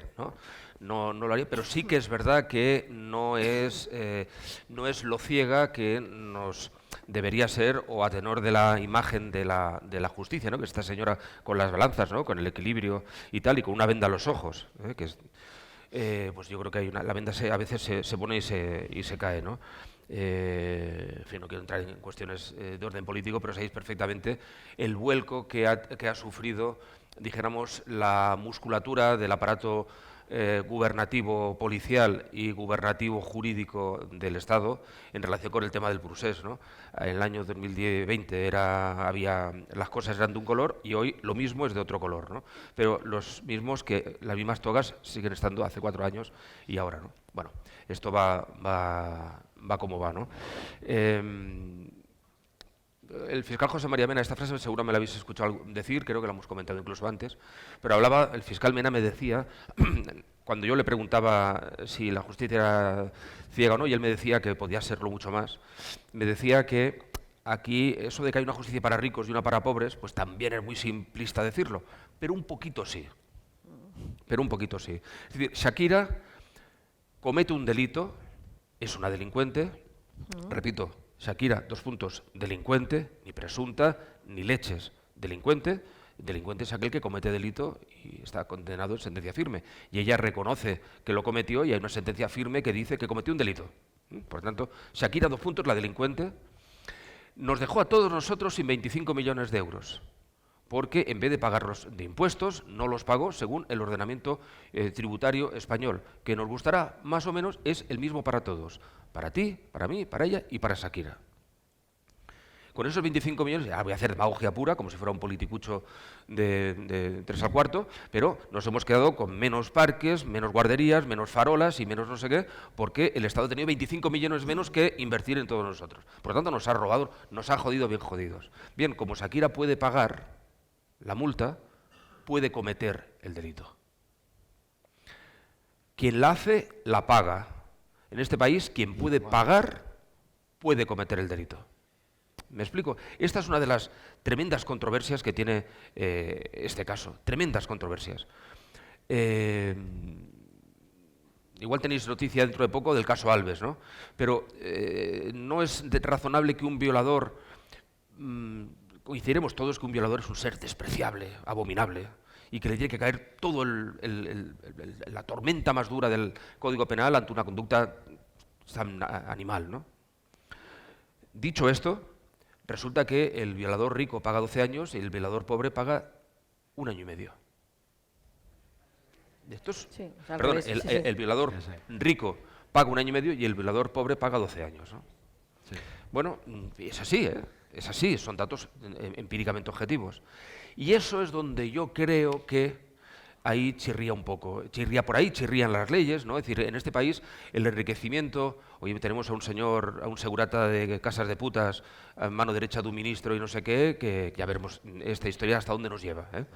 No lo haría, pero sí que es verdad que no es lo ciega que nos debería ser, o a tenor de la imagen de la justicia, ¿no? Que esta señora con las balanzas, ¿no? Con el equilibrio y tal, y con una venda a los ojos, que es, pues yo creo que la venda a veces se pone y se cae, ¿no? En fin, no quiero entrar en cuestiones de orden político, pero sabéis perfectamente el vuelco que ha sufrido, dijéramos, la musculatura del aparato gubernativo policial y gubernativo jurídico del Estado en relación con el tema del procés, ¿no? En el año 2020 las cosas eran de un color y hoy lo mismo es de otro color, ¿no? Pero las mismas togas siguen estando hace 4 años y ahora, ¿no? Bueno, esto va como va, ¿no? El fiscal José María Mena, esta frase seguro me la habéis escuchado decir, creo que la hemos comentado incluso antes, pero el fiscal Mena me decía, cuando yo le preguntaba si la justicia era ciega o no, y él me decía que podía serlo mucho más, me decía que aquí eso de que hay una justicia para ricos y una para pobres, pues también es muy simplista decirlo, pero un poquito sí. Es decir, Shakira comete un delito, es una delincuente, repito, Shakira, delincuente, ni presunta, ni leches, delincuente. Delincuente es aquel que comete delito y está condenado en sentencia firme. Y ella reconoce que lo cometió y hay una sentencia firme que dice que cometió un delito. Por tanto, Shakira, la delincuente, nos dejó a todos nosotros sin 25 millones de euros. Porque en vez de pagarlos de impuestos, no los pagó según el ordenamiento tributario español, que nos gustará más o menos, es el mismo para todos. Para ti, para mí, para ella y para Shakira. Con esos 25 millones, ya voy a hacer demagogia pura, como si fuera un politicucho de 3 al cuarto, pero nos hemos quedado con menos parques, menos guarderías, menos farolas y menos no sé qué, porque el Estado ha tenido 25 millones menos que invertir en todos nosotros. Por lo tanto, nos ha robado, nos ha jodido bien jodidos. Bien, como Shakira puede pagar la multa, puede cometer el delito. Quien la hace, la paga. En este país, quien puede pagar, puede cometer el delito. ¿Me explico? Esta es una de las tremendas controversias que tiene este caso. Tremendas controversias. Igual tenéis noticia dentro de poco del caso Alves, ¿no? Pero no es razonable que un violador... coincidiremos todos que un violador es un ser despreciable, abominable, y que le tiene que caer todo la tormenta más dura del Código Penal ante una conducta tan animal, ¿no? Dicho esto, resulta que el violador rico paga 12 años y el violador pobre paga 1 año y medio. Sí, perdón, el violador rico paga 1 año y medio y el violador pobre paga 12 años, ¿no? Sí. Bueno, es así, ¿eh? Es así, son datos empíricamente objetivos. Y eso es donde yo creo que ahí chirría un poco. Chirrían las leyes, ¿no? Es decir, en este país el enriquecimiento, hoy tenemos a un segurata de casas de putas a mano derecha de un ministro y no sé qué, que ya veremos esta historia hasta dónde nos lleva, ¿eh?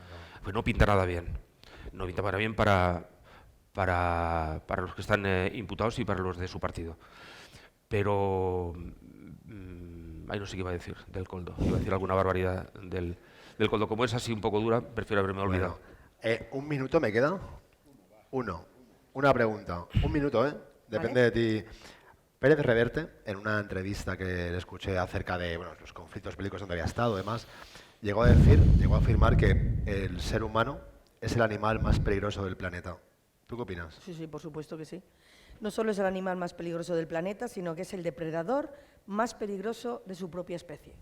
Pues no pinta nada bien. No pinta nada bien para los que están imputados y para los de su partido. Pero... ahí no sé qué iba a decir del Coldo. Iba a decir alguna barbaridad del Coldo. Como es así un poco dura, prefiero haberme olvidado. Bueno, 1 minuto me queda. 1. Una pregunta. 1 minuto, ¿eh? Depende de ti. Pérez Reverte, en una entrevista que le escuché acerca de los conflictos bélicos donde había estado, además, llegó a afirmar que el ser humano es el animal más peligroso del planeta. ¿Tú qué opinas? Sí, por supuesto que sí. No solo es el animal más peligroso del planeta, sino que es el depredador más peligroso de su propia especie.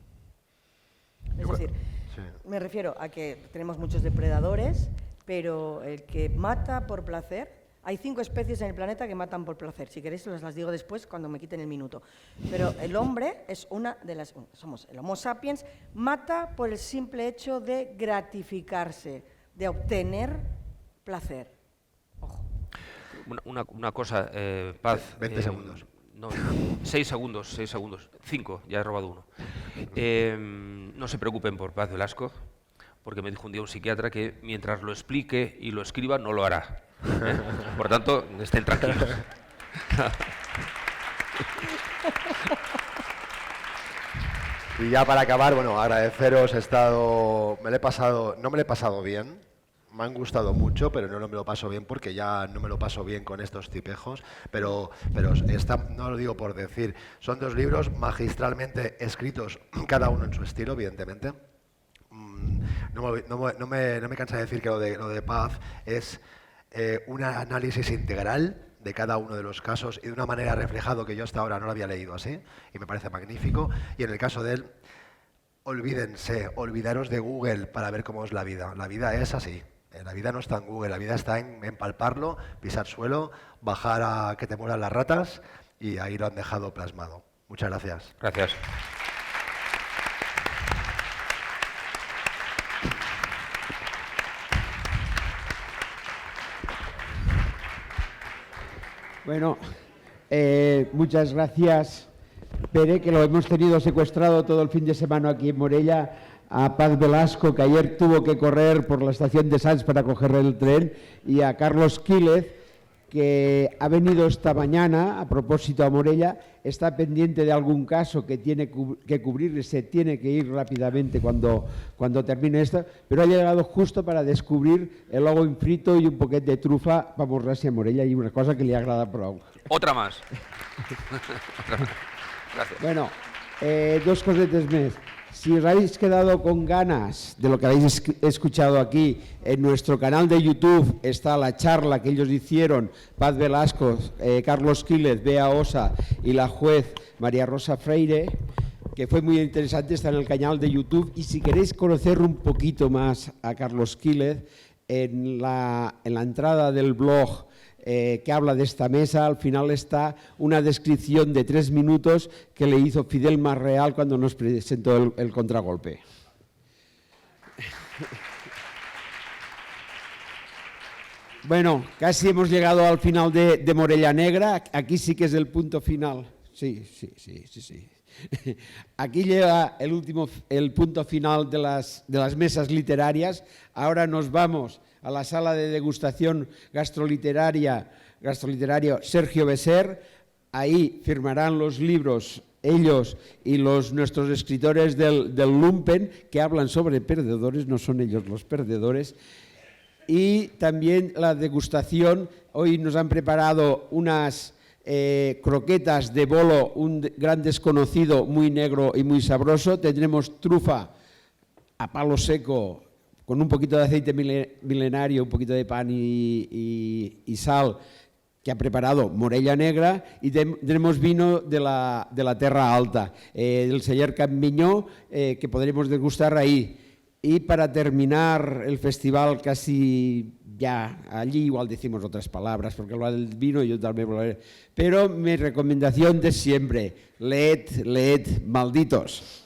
Es decir, me refiero a que tenemos muchos depredadores, pero el que mata por placer, hay 5 especies en el planeta que matan por placer. Si queréis, os las digo después cuando me quiten el minuto. Pero el hombre es el Homo sapiens, mata por el simple hecho de gratificarse, de obtener placer. Ojo. Una cosa, Paz. 20 segundos. No, 6 segundos. 5, ya he robado 1. No se preocupen por Paz Velasco, porque me dijo un día un psiquiatra que mientras lo explique y lo escriba no lo hará. Por tanto, estén tranquilos. Y ya para acabar, agradeceros, no me lo he pasado bien. Me han gustado mucho, pero no me lo paso bien porque ya no me lo paso bien con estos tipejos. Pero no lo digo por decir, son 2 libros magistralmente escritos, cada uno en su estilo, evidentemente. No me cansa de decir que lo de Paz es un análisis integral de cada uno de los casos y de una manera reflejado que yo hasta ahora no lo había leído así, y me parece magnífico. Y en el caso de él, olvidaros de Google para ver cómo es la vida. La vida es así. La vida no está en Google, la vida está en palparlo, pisar suelo, bajar a que te mueran las ratas, y ahí lo han dejado plasmado. Muchas gracias. Gracias. Bueno, muchas gracias, Pere, que lo hemos tenido secuestrado todo el fin de semana aquí en Morella, a Paz Velasco, que ayer tuvo que correr por la estación de Sants para coger el tren, y a Carlos Quílez, que ha venido esta mañana, a propósito a Morella, está pendiente de algún caso que tiene que cubrir y se tiene que ir rápidamente cuando termine esto, pero ha llegado justo para descubrir el lobo frito y un poquet de trufa para morrar-se a Morella, i una cosa que li agrada prou. Otra más. Gracias. Bueno, dos cosetes més. Si os habéis quedado con ganas de lo que habéis escuchado aquí, en nuestro canal de YouTube está la charla que ellos hicieron, Paz Velasco, Carlos Quílez, Bea Osa y la juez María Rosa Freire, que fue muy interesante, está en el canal de YouTube. Y si queréis conocer un poquito más a Carlos Quílez, en la entrada del blog que habla de esta mesa, al final está una descripción de 3 minutos que le hizo Fidel Marreal cuando nos presentó el contragolpe. Bueno, casi hemos llegado al final de Morella Negra. Aquí sí que es el punto final. Sí. Aquí llega el punto final de las mesas literarias. Ahora nos vamos a la sala de degustación gastroliterario Sergio Besser. Ahí firmarán los libros ellos y nuestros escritores del Lumpen, que hablan sobre perdedores, no son ellos los perdedores. Y también la degustación, hoy nos han preparado unas croquetas de bolo, un gran desconocido, muy negro y muy sabroso. Tendremos trufa a palo seco, con un poquito de aceite milenario, un poquito de pan y sal, que ha preparado Morella Negra, y tendremos vino de la Terra Alta, del Celler Campinyó, que podremos degustar ahí. Y para terminar el festival casi ya, allí igual decimos otras palabras, porque lo del vino yo también hablaré, pero mi recomendación de siempre, leed, malditos.